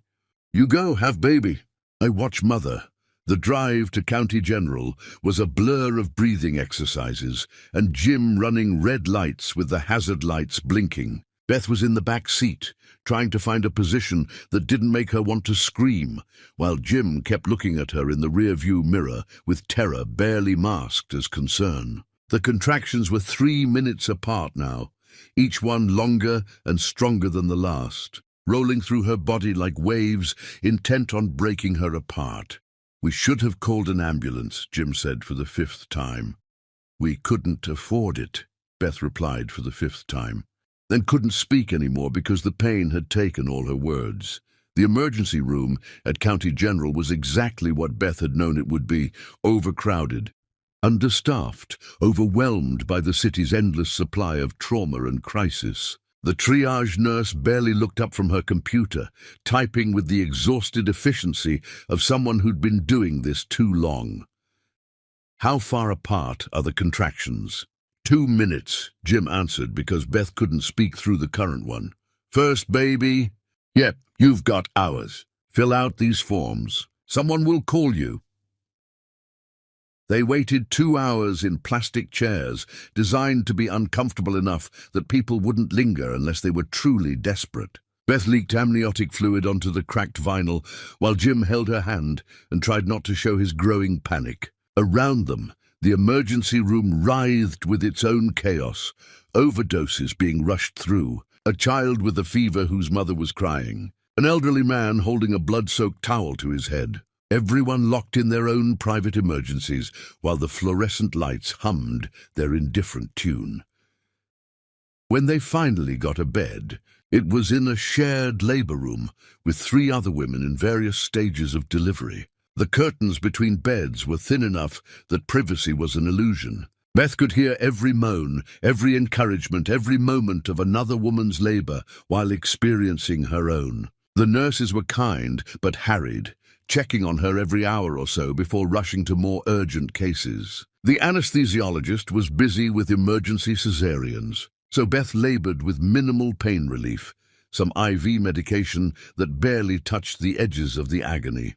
"You go, have baby. I watch mother." The drive to County General was a blur of breathing exercises and Jim running red lights with the hazard lights blinking. Beth was in the back seat, trying to find a position that didn't make her want to scream, while Jim kept looking at her in the rear-view mirror with terror barely masked as concern. The contractions were 3 minutes apart now, each one longer and stronger than the last. rolling through her body like waves, intent on breaking her apart. "We should have called an ambulance," Jim said for the 5th time. "We couldn't afford it," Beth replied for the 5th time, then couldn't speak anymore because the pain had taken all her words. The emergency room at County General was exactly what Beth had known it would be: overcrowded, understaffed, overwhelmed by the city's endless supply of trauma and crisis. The triage nurse barely looked up from her computer, typing with the exhausted efficiency of someone who'd been doing this too long. "How far apart are the contractions?" 2 minutes, Jim answered because Beth couldn't speak through the current one. "First baby?" "Yep, you've got hours. Fill out these forms. Someone will call you." They waited 2 hours in plastic chairs, designed to be uncomfortable enough that people wouldn't linger unless they were truly desperate. Beth leaked amniotic fluid onto the cracked vinyl, while Jim held her hand and tried not to show his growing panic. Around them, the emergency room writhed with its own chaos, overdoses being rushed through, a child with a fever whose mother was crying, an elderly man holding a blood-soaked towel to his head. Everyone locked in their own private emergencies, while the fluorescent lights hummed their indifferent tune. When they finally got a bed, it was in a shared labor room with 3 other women in various stages of delivery. The curtains between beds were thin enough that privacy was an illusion. Beth could hear every moan, every encouragement, every moment of another woman's labor while experiencing her own. The nurses were kind but harried, checking on her every hour or so before rushing to more urgent cases. The anesthesiologist was busy with emergency cesareans, so Beth labored with minimal pain relief, some IV medication that barely touched the edges of the agony.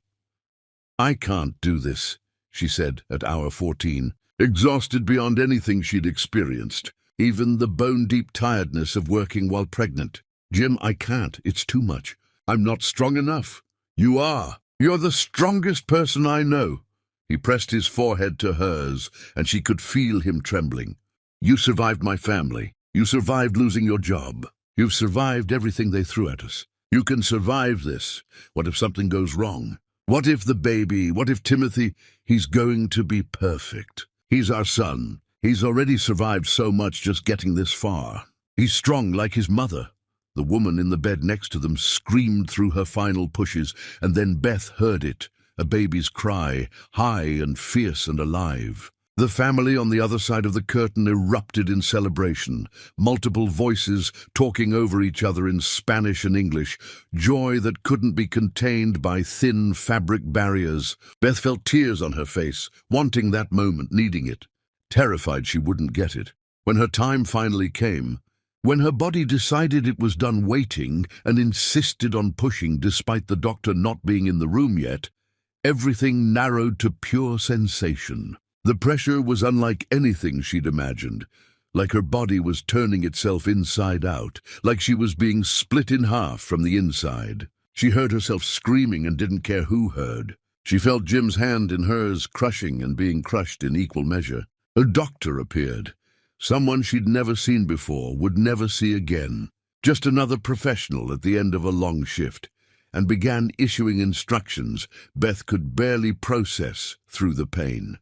"I can't do this," she said at hour 14, exhausted beyond anything she'd experienced, even the bone-deep tiredness of working while pregnant. "Jim, I can't. It's too much. I'm not strong enough." "You are. You're the strongest person I know." He pressed his forehead to hers, and she could feel him trembling. "You survived my family. You survived losing your job. You've survived everything they threw at us. You can survive this. What if something goes wrong? What if the baby, what if Timothy? He's going to be perfect. He's our son. He's already survived so much just getting this far. He's strong like his mother." The woman in the bed next to them screamed through her final pushes, and then Beth heard it, a baby's cry, high and fierce and alive. The family on the other side of the curtain erupted in celebration, multiple voices talking over each other in Spanish and English, joy that couldn't be contained by thin fabric barriers. Beth felt tears on her face, wanting that moment, needing it, terrified she wouldn't get it. When her time finally came, when her body decided it was done waiting and insisted on pushing despite the doctor not being in the room yet, everything narrowed to pure sensation. The pressure was unlike anything she'd imagined, like her body was turning itself inside out, like she was being split in half from the inside. She heard herself screaming and didn't care who heard. She felt Jim's hand in hers, crushing and being crushed in equal measure. A doctor appeared. Someone she'd never seen before, would never see again. Just another professional at the end of a long shift, and began issuing instructions Beth could barely process through the pain.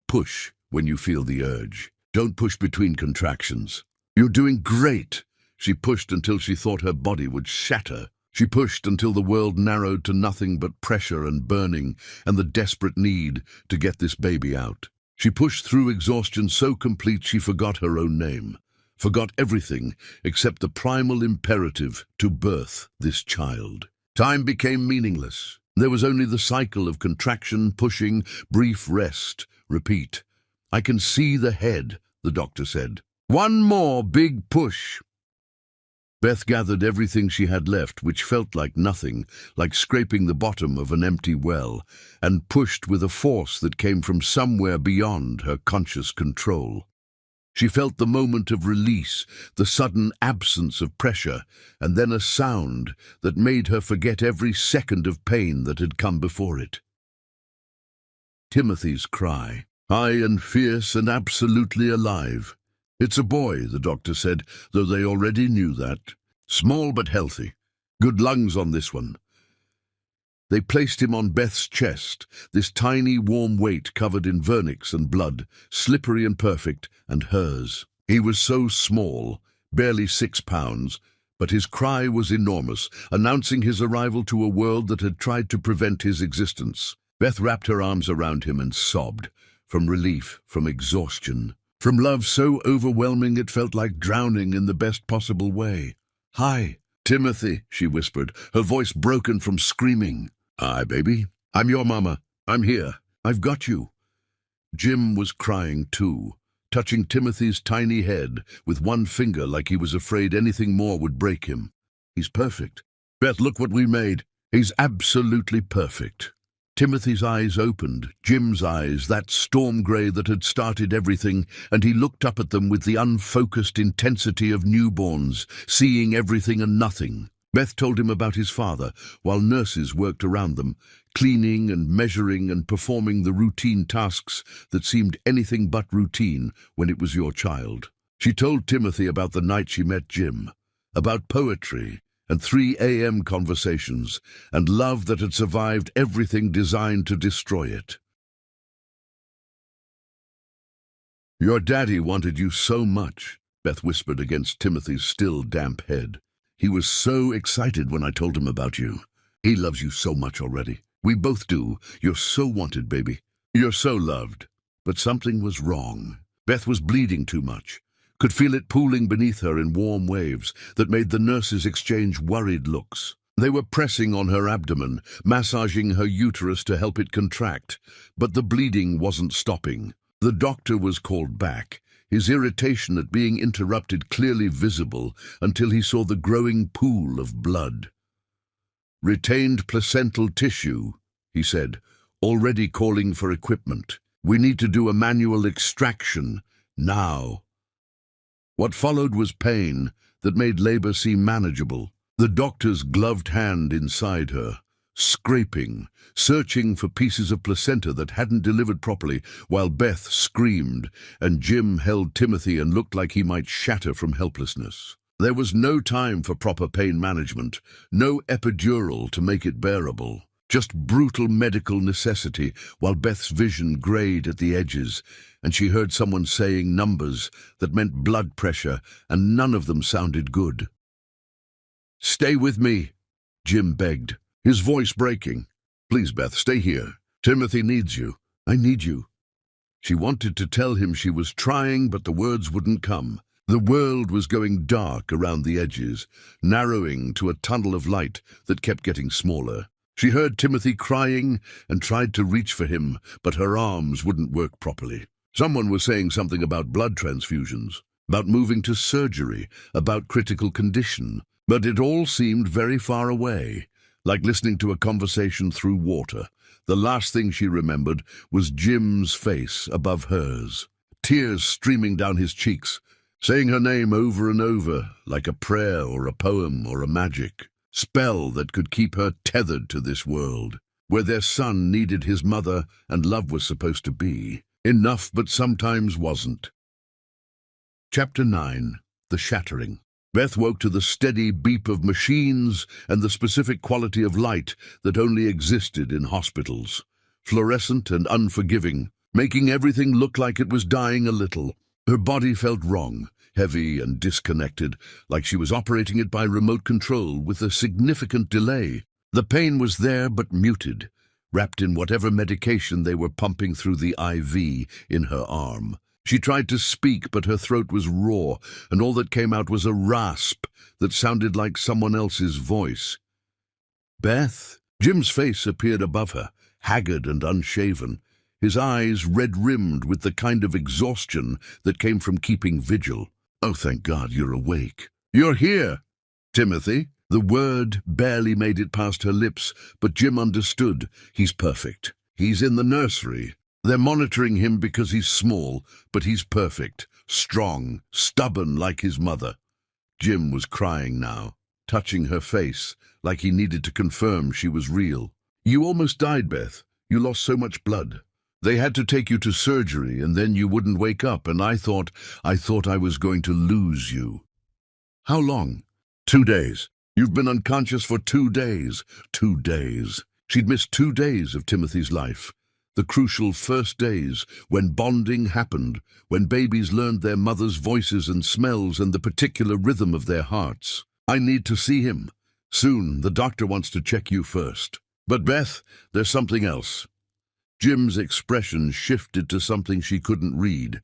"Push when you feel the urge. Don't push between contractions. You're doing great." She pushed until she thought her body would shatter. She pushed until the world narrowed to nothing but pressure and burning and the desperate need to get this baby out. She pushed through exhaustion so complete she forgot her own name, forgot everything except the primal imperative to birth this child. Time became meaningless. There was only the cycle of contraction, pushing, brief rest, repeat. "I can see the head," the doctor said. "One more big push." Beth gathered everything she had left, which felt like nothing, like scraping the bottom of an empty well, and pushed with a force that came from somewhere beyond her conscious control. She felt the moment of release, the sudden absence of pressure, and then a sound that made her forget every second of pain that had come before it. Timothy's cry, high and fierce and absolutely alive. "It's a boy," the doctor said, though they already knew that. "Small but healthy. Good lungs on this one. They placed him on Beth's chest, this tiny warm weight covered in vernix and blood, slippery and perfect, and hers. He was so small, barely 6 pounds, but his cry was enormous, announcing his arrival to a world that had tried to prevent his existence. Beth wrapped her arms around him and sobbed, from relief, from exhaustion, from love so overwhelming it felt like drowning in the best possible way. "Hi, Timothy," she whispered, her voice broken from screaming. "Hi, baby. I'm your mama. I'm here. I've got you." Jim was crying too, touching Timothy's tiny head with one finger like he was afraid anything more would break him. "He's perfect. Beth, look what we made. He's absolutely perfect." Timothy's eyes opened, Jim's eyes, that storm grey that had started everything, and he looked up at them with the unfocused intensity of newborns, seeing everything and nothing. Beth told him about his father, while nurses worked around them, cleaning and measuring and performing the routine tasks that seemed anything but routine when it was your child. She told Timothy about the night she met Jim, about poetry and 3 a.m. conversations, and love that had survived everything designed to destroy it. "Your daddy wanted you so much," Beth whispered against Timothy's still damp head. "He was so excited when I told him about you. He loves you so much already. We both do. You're so wanted, baby. You're so loved." But something was wrong. Beth was bleeding too much, could feel it pooling beneath her in warm waves that made the nurses exchange worried looks. They were pressing on her abdomen, massaging her uterus to help it contract, but the bleeding wasn't stopping. The doctor was called back, his irritation at being interrupted clearly visible until he saw the growing pool of blood. "Retained placental tissue," he said, already calling for equipment. "We need to do a manual extraction, now." What followed was pain that made labor seem manageable. The doctor's gloved hand inside her, scraping, searching for pieces of placenta that hadn't delivered properly, while Beth screamed and Jim held Timothy and looked like he might shatter from helplessness. There was no time for proper pain management, no epidural to make it bearable. Just brutal medical necessity, while Beth's vision grayed at the edges, and she heard someone saying numbers that meant blood pressure, and none of them sounded good. "Stay with me," Jim begged, his voice breaking. "Please, Beth, stay here. Timothy needs you. I need you." She wanted to tell him she was trying, but the words wouldn't come. The world was going dark around the edges, narrowing to a tunnel of light that kept getting smaller. She heard Timothy crying and tried to reach for him, but her arms wouldn't work properly. Someone was saying something about blood transfusions, about moving to surgery, about critical condition, but it all seemed very far away, like listening to a conversation through water. The last thing she remembered was Jim's face above hers, tears streaming down his cheeks, saying her name over and over, like a prayer or a poem or a magic spell that could keep her tethered to this world, where their son needed his mother and love was supposed to be. Enough, but sometimes wasn't. Chapter 9. The Shattering. Beth woke to the steady beep of machines and the specific quality of light that only existed in hospitals. Fluorescent and unforgiving, making everything look like it was dying a little. Her body felt wrong, heavy and disconnected, like she was operating it by remote control with a significant delay. The pain was there but muted, wrapped in whatever medication they were pumping through the IV in her arm. She tried to speak, but her throat was raw, and all that came out was a rasp that sounded like someone else's voice. "Beth?" Jim's face appeared above her, haggard and unshaven, his eyes red-rimmed with the kind of exhaustion that came from keeping vigil. "Oh, thank God you're awake. You're here, Timothy." The word barely made it past her lips, but Jim understood. He's perfect. He's in the nursery. They're monitoring him because he's small, but he's perfect, strong, stubborn like his mother. Jim was crying now, touching her face, like he needed to confirm she was real. "You almost died, Beth. You lost so much blood. They had to take you to surgery, and then you wouldn't wake up, and I thought I was going to lose you." "How long?" "2 days. You've been unconscious for 2 days. 2 days. She'd missed 2 days of Timothy's life. The crucial first days, when bonding happened, when babies learned their mother's voices and smells and the particular rhythm of their hearts. I need to see him. Soon, the doctor wants to check you first. But Beth, there's something else. Jim's expression shifted to something she couldn't read.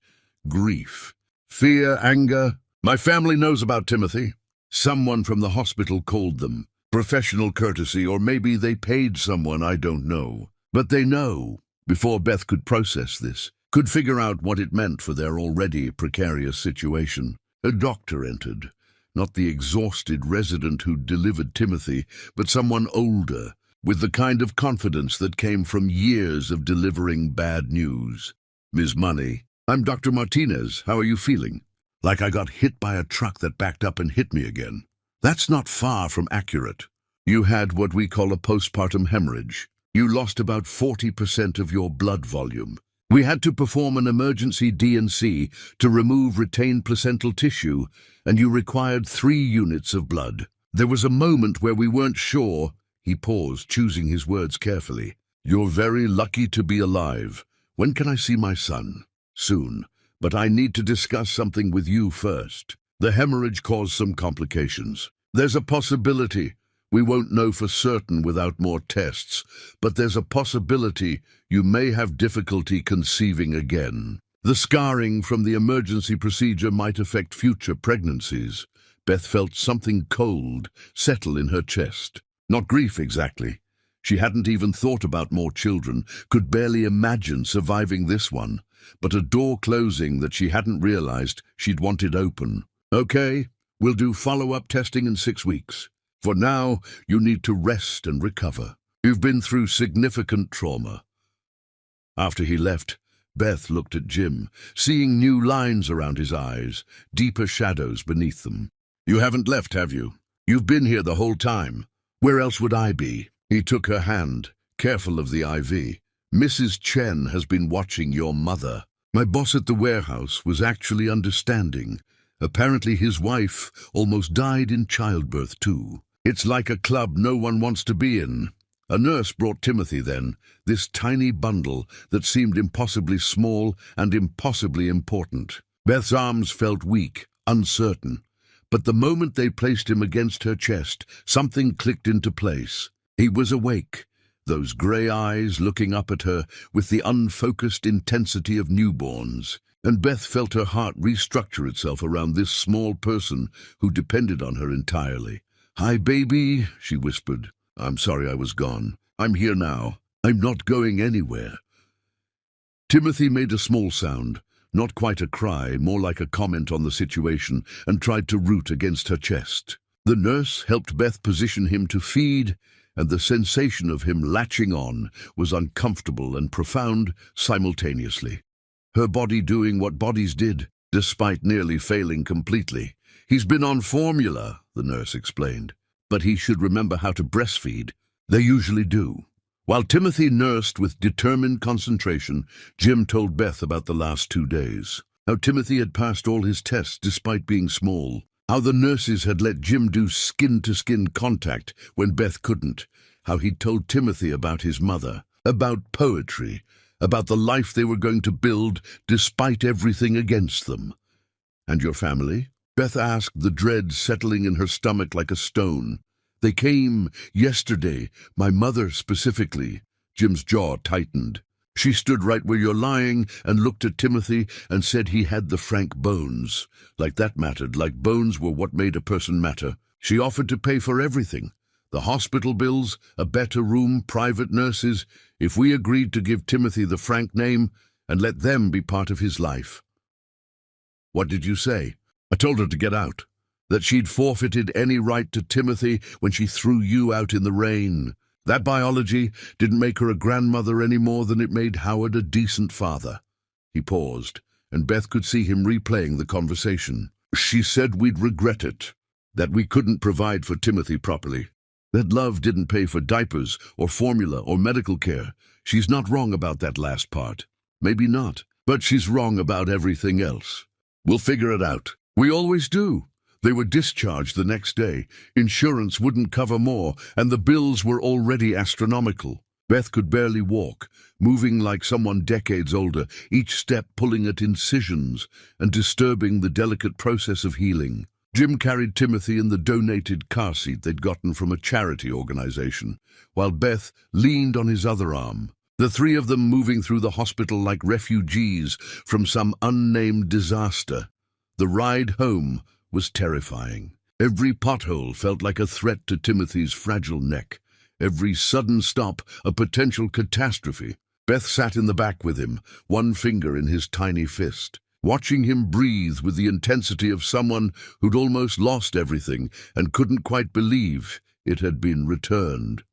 Grief. Fear, anger. My family knows about Timothy. Someone from the hospital called them. Professional courtesy, or maybe they paid someone, I don't know. But they know. Before Beth could process this, could figure out what it meant for their already precarious situation, a doctor entered. Not the exhausted resident who'd delivered Timothy, but someone older, with the kind of confidence that came from years of delivering bad news. Ms. Money, I'm Dr. Martinez. How are you feeling? Like I got hit by a truck that backed up and hit me again. That's not far from accurate. You had what we call a postpartum hemorrhage. You lost about 40% of your blood volume. We had to perform an emergency D&C to remove retained placental tissue, and you required 3 units of blood. There was a moment where we weren't sure. He paused, choosing his words carefully. You're very lucky to be alive. When can I see my son? Soon, but I need to discuss something with you first. The hemorrhage caused some complications. There's a possibility. We won't know for certain without more tests, but there's a possibility you may have difficulty conceiving again. The scarring from the emergency procedure might affect future pregnancies. Beth felt something cold settle in her chest. Not grief exactly. She hadn't even thought about more children, could barely imagine surviving this one, but a door closing that she hadn't realized she'd wanted open. Okay, we'll do follow-up testing in 6 weeks. For now, you need to rest and recover. You've been through significant trauma. After he left, Beth looked at Jim, seeing new lines around his eyes, deeper shadows beneath them. You haven't left, have you? You've been here the whole time. Where else would I be? He took her hand, careful of the IV. Mrs. Chen has been watching your mother. My boss at the warehouse was actually understanding. Apparently his wife almost died in childbirth too. It's like a club no one wants to be in. A nurse brought Timothy then, this tiny bundle that seemed impossibly small and impossibly important. Beth's arms felt weak, uncertain. But the moment they placed him against her chest, something clicked into place. He was awake, those grey eyes looking up at her with the unfocused intensity of newborns. And Beth felt her heart restructure itself around this small person who depended on her entirely. Hi, baby, she whispered. I'm sorry I was gone. I'm here now. I'm not going anywhere. Timothy made a small sound, not quite a cry, more like a comment on the situation, and tried to root against her chest. The nurse helped Beth position him to feed, and the sensation of him latching on was uncomfortable and profound simultaneously. Her body doing what bodies did, despite nearly failing completely. He's been on formula, the nurse explained, but he should remember how to breastfeed. They usually do. While Timothy nursed with determined concentration, Jim told Beth about the last 2 days. How Timothy had passed all his tests despite being small. How the nurses had let Jim do skin-to-skin contact when Beth couldn't. How he'd told Timothy about his mother, about poetry, about the life they were going to build despite everything against them. And your family? Beth asked, the dread settling in her stomach like a stone. They came yesterday, my mother specifically. Jim's jaw tightened. She stood right where you're lying and looked at Timothy and said he had the frank bones. Like that mattered, like bones were what made a person matter. She offered to pay for everything. The hospital bills, a better room, private nurses, if we agreed to give Timothy the Frank name and let them be part of his life. What did you say? I told her to get out, that she'd forfeited any right to Timothy when she threw you out in the rain. That biology didn't make her a grandmother any more than it made Howard a decent father. He paused, and Beth could see him replaying the conversation. She said we'd regret it, that we couldn't provide for Timothy properly. That love didn't pay for diapers or formula or medical care. She's not wrong about that last part. Maybe not, but she's wrong about everything else. We'll figure it out. We always do. They were discharged the next day. Insurance wouldn't cover more, and the bills were already astronomical. Beth could barely walk, moving like someone decades older, each step pulling at incisions and disturbing the delicate process of healing. Jim carried Timothy in the donated car seat they'd gotten from a charity organization, while Beth leaned on his other arm. The three of them moving through the hospital like refugees from some unnamed disaster. The ride home was terrifying. Every pothole felt like a threat to Timothy's fragile neck. Every sudden stop a potential catastrophe. Beth sat in the back with him, one finger in his tiny fist, watching him breathe with the intensity of someone who'd almost lost everything and couldn't quite believe it had been returned.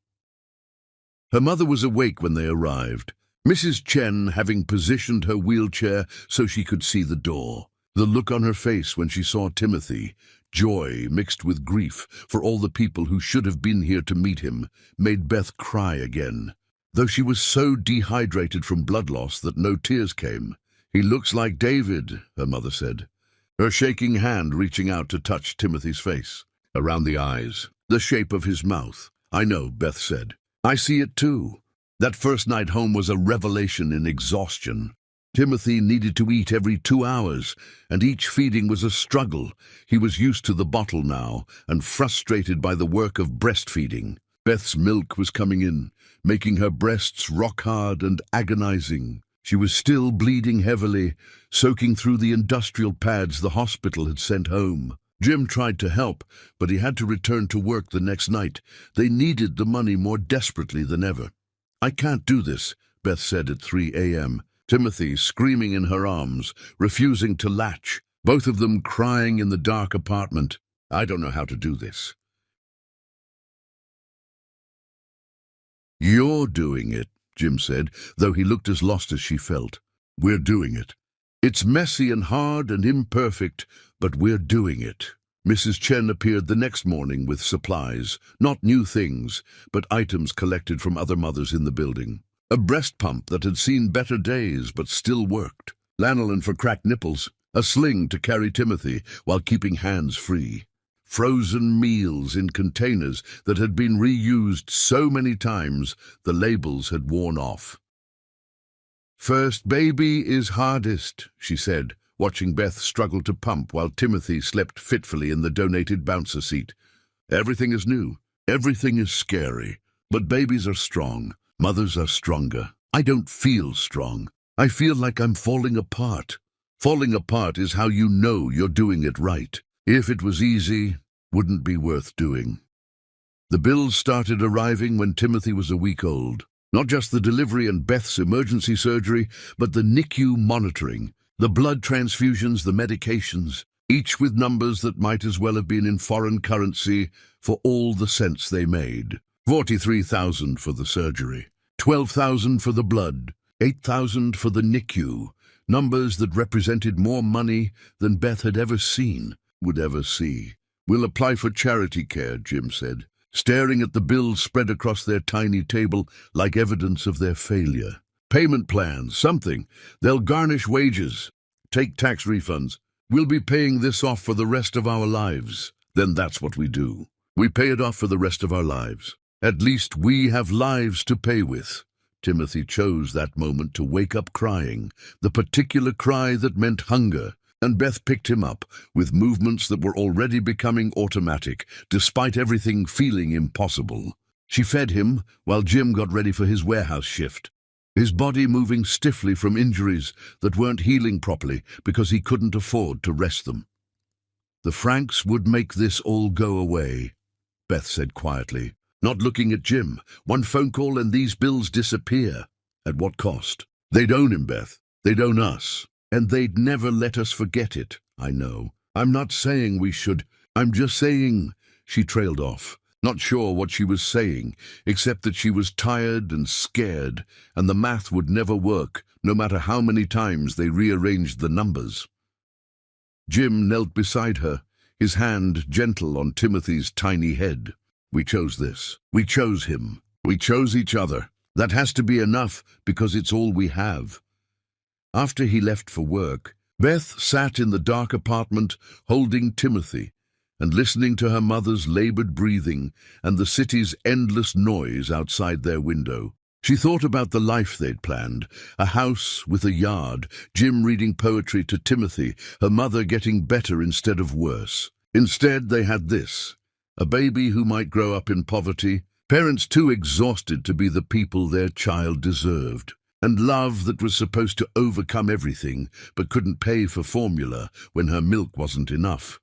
Her mother was awake when they arrived, Mrs. Chen having positioned her wheelchair so she could see the door. The look on her face when she saw Timothy, joy mixed with grief for all the people who should have been here to meet him, made Beth cry again, though she was so dehydrated from blood loss that no tears came. "He looks like David," her mother said, her shaking hand reaching out to touch Timothy's face, around the eyes, the shape of his mouth. "I know," Beth said. "I see it too. That first night home was a revelation in exhaustion. Timothy needed to eat every 2 hours, and each feeding was a struggle. He was used to the bottle now, and frustrated by the work of breastfeeding. Beth's milk was coming in, making her breasts rock-hard and agonizing. She was still bleeding heavily, soaking through the industrial pads the hospital had sent home. Jim tried to help, but he had to return to work the next night. They needed the money more desperately than ever. "I can't do this," Beth said at 3 a.m., Timothy screaming in her arms, refusing to latch, both of them crying in the dark apartment. "I don't know how to do this." "You're doing it," Jim said, though he looked as lost as she felt. "We're doing it. It's messy and hard and imperfect, but we're doing it." Mrs. Chen appeared the next morning with supplies, not new things, but items collected from other mothers in the building. A breast pump that had seen better days but still worked, lanolin for cracked nipples, a sling to carry Timothy while keeping hands free, frozen meals in containers that had been reused so many times the labels had worn off. "First baby is hardest," she said, watching Beth struggle to pump while Timothy slept fitfully in the donated bouncer seat. "Everything is new. Everything is scary. But babies are strong. Mothers are stronger. I don't feel strong. I feel like I'm falling apart. Falling apart is how you know you're doing it right. If it was easy, wouldn't be worth doing." The bills started arriving when Timothy was a week old. Not just the delivery and Beth's emergency surgery, but the NICU monitoring, the blood transfusions, the medications, each with numbers that might as well have been in foreign currency for all the sense they made. 43,000 for the surgery, 12,000 for the blood, 8,000 for the NICU, numbers that represented more money than Beth had ever seen, would ever see. "We'll apply for charity care," Jim said, staring at the bills spread across their tiny table like evidence of their failure. "Payment plans, something. They'll garnish wages, take tax refunds. We'll be paying this off for the rest of our lives." Then that's what we do. We pay it off for the rest of our lives. At least we have lives to pay with. Timothy chose that moment to wake up crying, the particular cry that meant hunger, and Beth picked him up with movements that were already becoming automatic, despite everything feeling impossible. She fed him while Jim got ready for his warehouse shift, his body moving stiffly from injuries that weren't healing properly because he couldn't afford to rest them. "The Franks would make this all go away," Beth said quietly, not looking at Jim. "One phone call and these bills disappear." "At what cost?" "They'd own him, Beth. They'd own us. And they'd never let us forget it." "I know. I'm not saying we should. I'm just saying—" She trailed off, not sure what she was saying, except that she was tired and scared, and the math would never work, no matter how many times they rearranged the numbers. Jim knelt beside her, his hand gentle on Timothy's tiny head. "We chose this. We chose him. We chose each other. That has to be enough because it's all we have." After he left for work, Beth sat in the dark apartment holding Timothy, and listening to her mother's labored breathing and the city's endless noise outside their window. She thought about the life they'd planned, a house with a yard, Jim reading poetry to Timothy, her mother getting better instead of worse. Instead, they had this, a baby who might grow up in poverty, parents too exhausted to be the people their child deserved, and love that was supposed to overcome everything but couldn't pay for formula when her milk wasn't enough.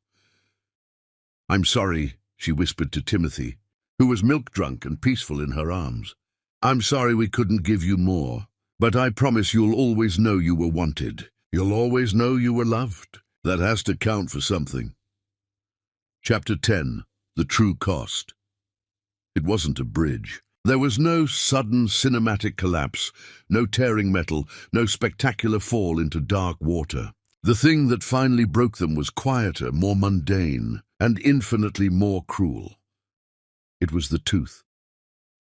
"I'm sorry," she whispered to Timothy, who was milk-drunk and peaceful in her arms. "I'm sorry we couldn't give you more, but I promise you'll always know you were wanted. You'll always know you were loved. That has to count for something." Chapter 10. The True Cost. It wasn't a bridge. There was no sudden cinematic collapse, no tearing metal, no spectacular fall into dark water. The thing that finally broke them was quieter, more mundane, and infinitely more cruel. It was the tooth.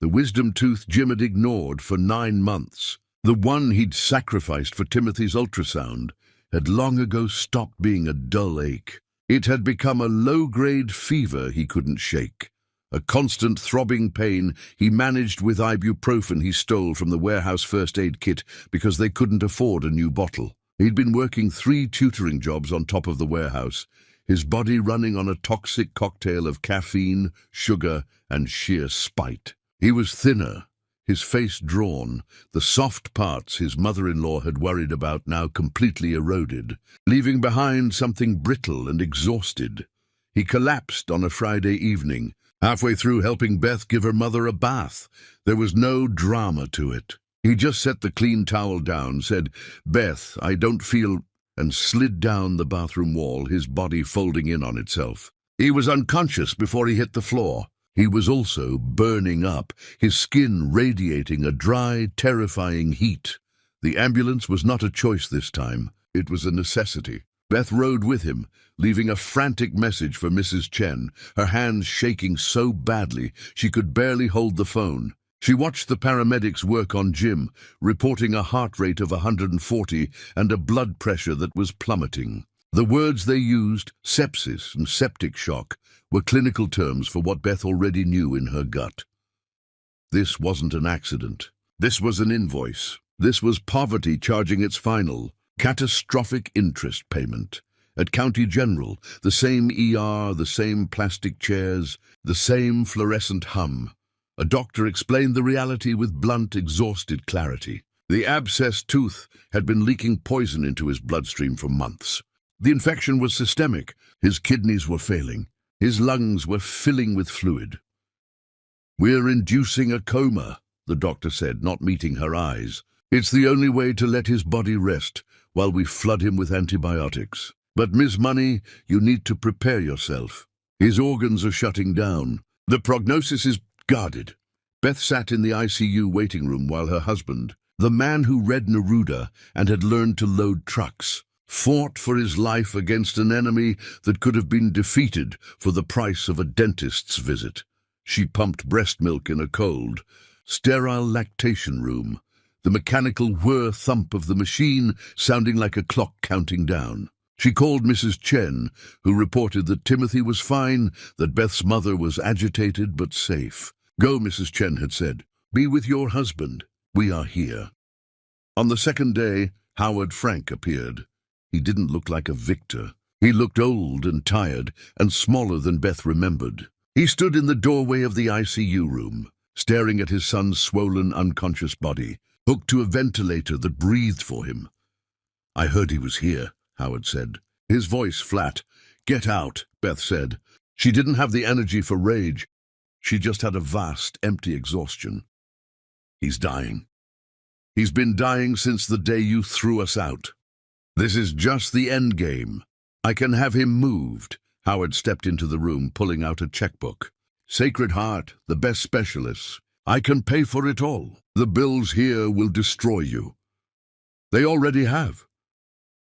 The wisdom tooth Jim had ignored for 9 months. The one he'd sacrificed for Timothy's ultrasound had long ago stopped being a dull ache. It had become a low-grade fever he couldn't shake. A constant throbbing pain he managed with ibuprofen he stole from the warehouse first aid kit because they couldn't afford a new bottle. He'd been working 3 tutoring jobs on top of the warehouse, his body running on a toxic cocktail of caffeine, sugar, and sheer spite. He was thinner, his face drawn, the soft parts his mother-in-law had worried about now completely eroded, leaving behind something brittle and exhausted. He collapsed on a Friday evening, halfway through helping Beth give her mother a bath. There was no drama to it. He just set the clean towel down, said, "Beth, I don't feel," and slid down the bathroom wall, his body folding in on itself. He was unconscious before he hit the floor. He was also burning up, his skin radiating a dry, terrifying heat. The ambulance was not a choice this time. It was a necessity. Beth rode with him, leaving a frantic message for Mrs. Chen, her hands shaking so badly she could barely hold the phone. She watched the paramedics work on Jim, reporting a heart rate of 140 and a blood pressure that was plummeting. The words they used, sepsis and septic shock, were clinical terms for what Beth already knew in her gut. This wasn't an accident. This was an invoice. This was poverty charging its final, catastrophic interest payment. At County General, the same ER, the same plastic chairs, the same fluorescent hum. A doctor explained the reality with blunt, exhausted clarity. The abscessed tooth had been leaking poison into his bloodstream for months. The infection was systemic. His kidneys were failing. His lungs were filling with fluid. "We're inducing a coma," the doctor said, not meeting her eyes. "It's the only way to let his body rest while we flood him with antibiotics. But Miss Money, you need to prepare yourself. His organs are shutting down. The prognosis is guarded." Beth sat in the ICU waiting room while her husband, the man who read Neruda and had learned to load trucks, fought for his life against an enemy that could have been defeated for the price of a dentist's visit. She pumped breast milk in a cold, sterile lactation room, the mechanical whir-thump of the machine sounding like a clock counting down. She called Mrs. Chen, who reported that Timothy was fine, that Beth's mother was agitated but safe. "Go," Mrs. Chen had said. "Be with your husband. We are here." On the second day, Howard Frank appeared. He didn't look like a victor. He looked old and tired and smaller than Beth remembered. He stood in the doorway of the ICU room, staring at his son's swollen, unconscious body, hooked to a ventilator that breathed for him. "I heard he was here," Howard said, his voice flat. "Get out," Beth said. She didn't have the energy for rage. She just had a vast, empty exhaustion. "He's dying. He's been dying since the day you threw us out. This is just the end game. I can have him moved." Howard stepped into the room, pulling out a checkbook. "Sacred Heart, the best specialists. I can pay for it all. The bills here will destroy you." "They already have."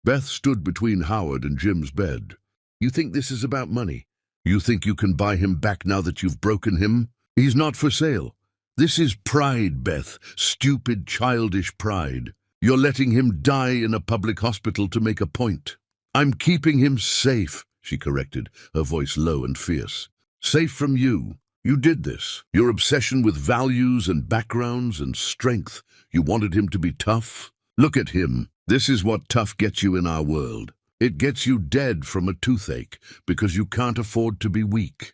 Beth stood between Howard and Jim's bed. "You think this is about money? You think you can buy him back now that you've broken him? He's not for sale. This is pride, Beth, stupid, childish pride. You're letting him die in a public hospital to make a point. I'm keeping him safe," she corrected, her voice low and fierce. Safe from you. You did this. Your obsession with values and backgrounds and strength. You wanted him to be tough. Look at him. This is what tough gets you in our world. It gets you dead from a toothache because you can't afford to be weak.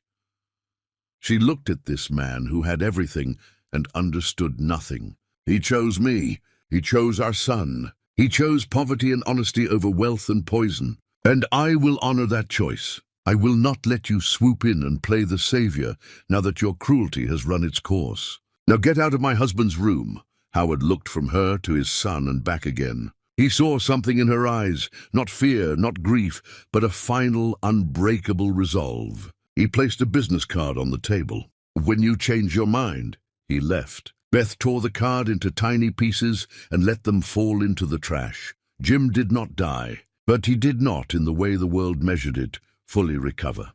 She looked at this man who had everything and understood nothing. He chose me. He chose our son. He chose poverty and honesty over wealth and poison. And I will honor that choice. I will not let you swoop in and play the savior now that your cruelty has run its course. Now get out of my husband's room. Howard looked from her to his son and back again. He saw something in her eyes, not fear, not grief, but a final, unbreakable resolve. He placed a business card on the table. When you change your mind, he left. Beth tore the card into tiny pieces and let them fall into the trash. Jim did not die, but he did not, in the way the world measured it, fully recover.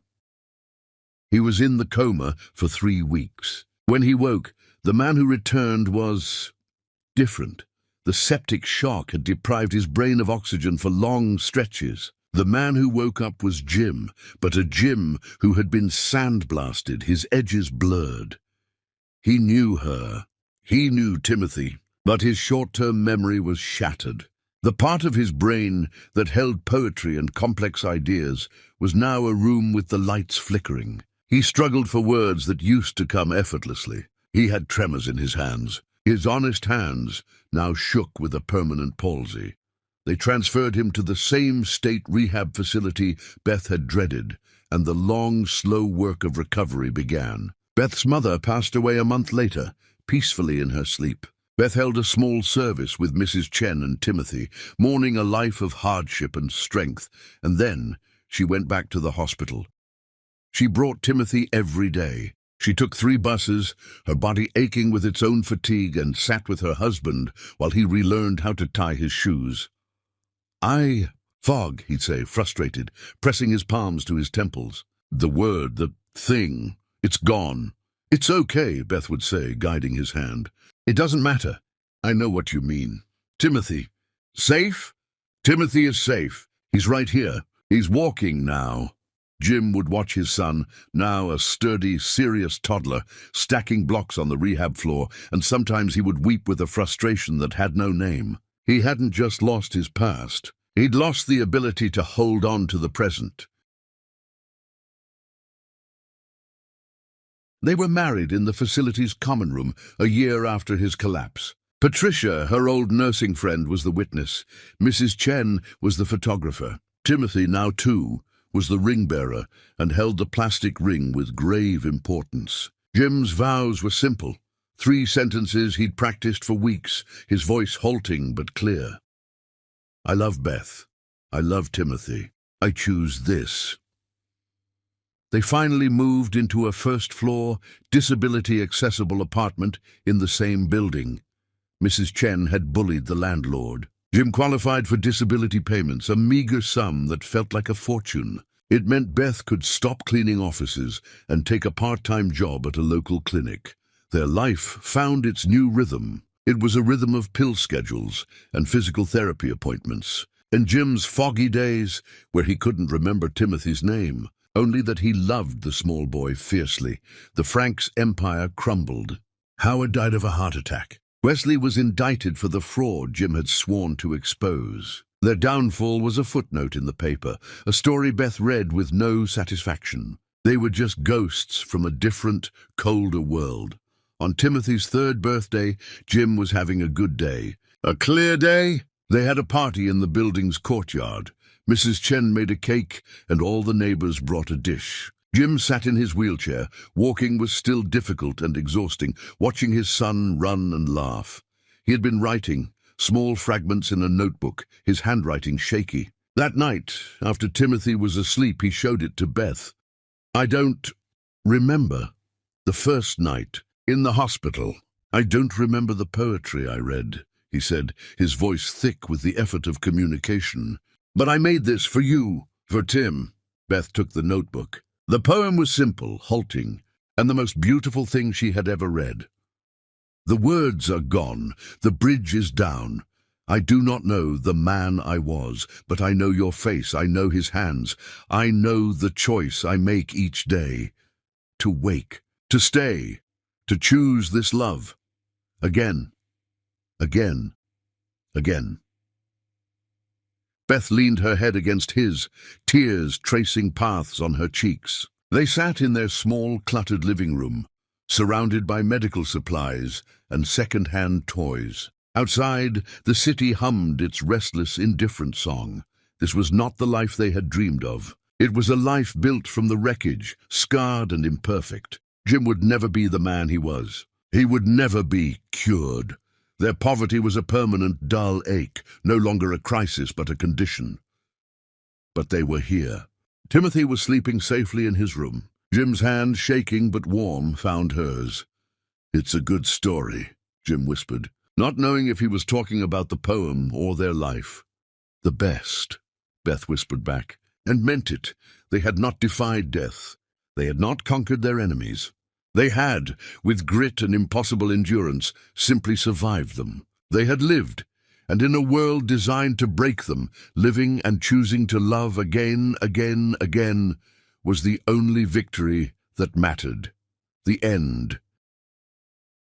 He was in the coma for 3 weeks. When he woke, the man who returned was different. The septic shock had deprived his brain of oxygen for long stretches. The man who woke up was Jim, but a Jim who had been sandblasted, his edges blurred. He knew her. He knew Timothy, but his short-term memory was shattered. The part of his brain that held poetry and complex ideas was now a room with the lights flickering. He struggled for words that used to come effortlessly. He had tremors in his hands. His honest hands now shook with a permanent palsy. They transferred him to the same state rehab facility Beth had dreaded, and the long, slow work of recovery began. Beth's mother passed away a month later, peacefully in her sleep. Beth held a small service with Mrs. Chen and Timothy, mourning a life of hardship and strength, and then she went back to the hospital. She brought Timothy every day. She took 3 buses, her body aching with its own fatigue, and sat with her husband while he relearned how to tie his shoes. Fog, he'd say, frustrated, pressing his palms to his temples. The word, the thing, it's gone. It's okay, Beth would say, guiding his hand. It doesn't matter. I know what you mean. Timothy. Safe? Timothy is safe. He's right here. He's walking now. Jim would watch his son, now a sturdy, serious toddler, stacking blocks on the rehab floor, and sometimes he would weep with a frustration that had no name. He hadn't just lost his past. He'd lost the ability to hold on to the present. They were married in the facility's common room a year after his collapse. Patricia, her old nursing friend, was the witness. Mrs. Chen was the photographer. Timothy, now 2, was the ring-bearer and held the plastic ring with grave importance. Jim's vows were simple. 3 sentences he'd practiced for weeks, his voice halting but clear. I love Beth. I love Timothy. I choose this. They finally moved into a first-floor, disability-accessible apartment in the same building. Mrs. Chen had bullied the landlord. Jim qualified for disability payments, a meager sum that felt like a fortune. It meant Beth could stop cleaning offices and take a part-time job at a local clinic. Their life found its new rhythm. It was a rhythm of pill schedules and physical therapy appointments. And Jim's foggy days, where he couldn't remember Timothy's name, only that he loved the small boy fiercely. The Franks' empire crumbled. Howard died of a heart attack. Wesley was indicted for the fraud Jim had sworn to expose. Their downfall was a footnote in the paper, a story Beth read with no satisfaction. They were just ghosts from a different, colder world. On Timothy's 3rd birthday, Jim was having a good day. A clear day? They had a party in the building's courtyard. Mrs. Chen made a cake, and all the neighbors brought a dish. Jim sat in his wheelchair. Walking was still difficult and exhausting, watching his son run and laugh. He had been writing, small fragments in a notebook, his handwriting shaky. That night, after Timothy was asleep, he showed it to Beth. I don't remember the first night in the hospital. I don't remember the poetry I read, he said, his voice thick with the effort of communication. But I made this for you, for Tim. Beth took the notebook. The poem was simple, halting, and the most beautiful thing she had ever read. The words are gone, the bridge is down, I do not know the man I was, but I know your face, I know his hands. I know the choice I make each day. To wake, to stay, to choose this love. Again, again, again. Beth leaned her head against his, tears tracing paths on her cheeks. They sat in their small, cluttered living room, surrounded by medical supplies and second-hand toys. Outside, the city hummed its restless, indifferent song. This was not the life they had dreamed of. It was a life built from the wreckage, scarred and imperfect. Jim would never be the man he was. He would never be cured. Their poverty was a permanent, dull ache, no longer a crisis but a condition. But they were here. Timothy was sleeping safely in his room. Jim's hand, shaking but warm, found hers. "It's a good story," Jim whispered, not knowing if he was talking about the poem or their life. "The best," Beth whispered back, and meant it. They had not defied death. They had not conquered their enemies. They had, with grit and impossible endurance, simply survived them. They had lived, and in a world designed to break them, living and choosing to love again, again, again, was the only victory that mattered. The end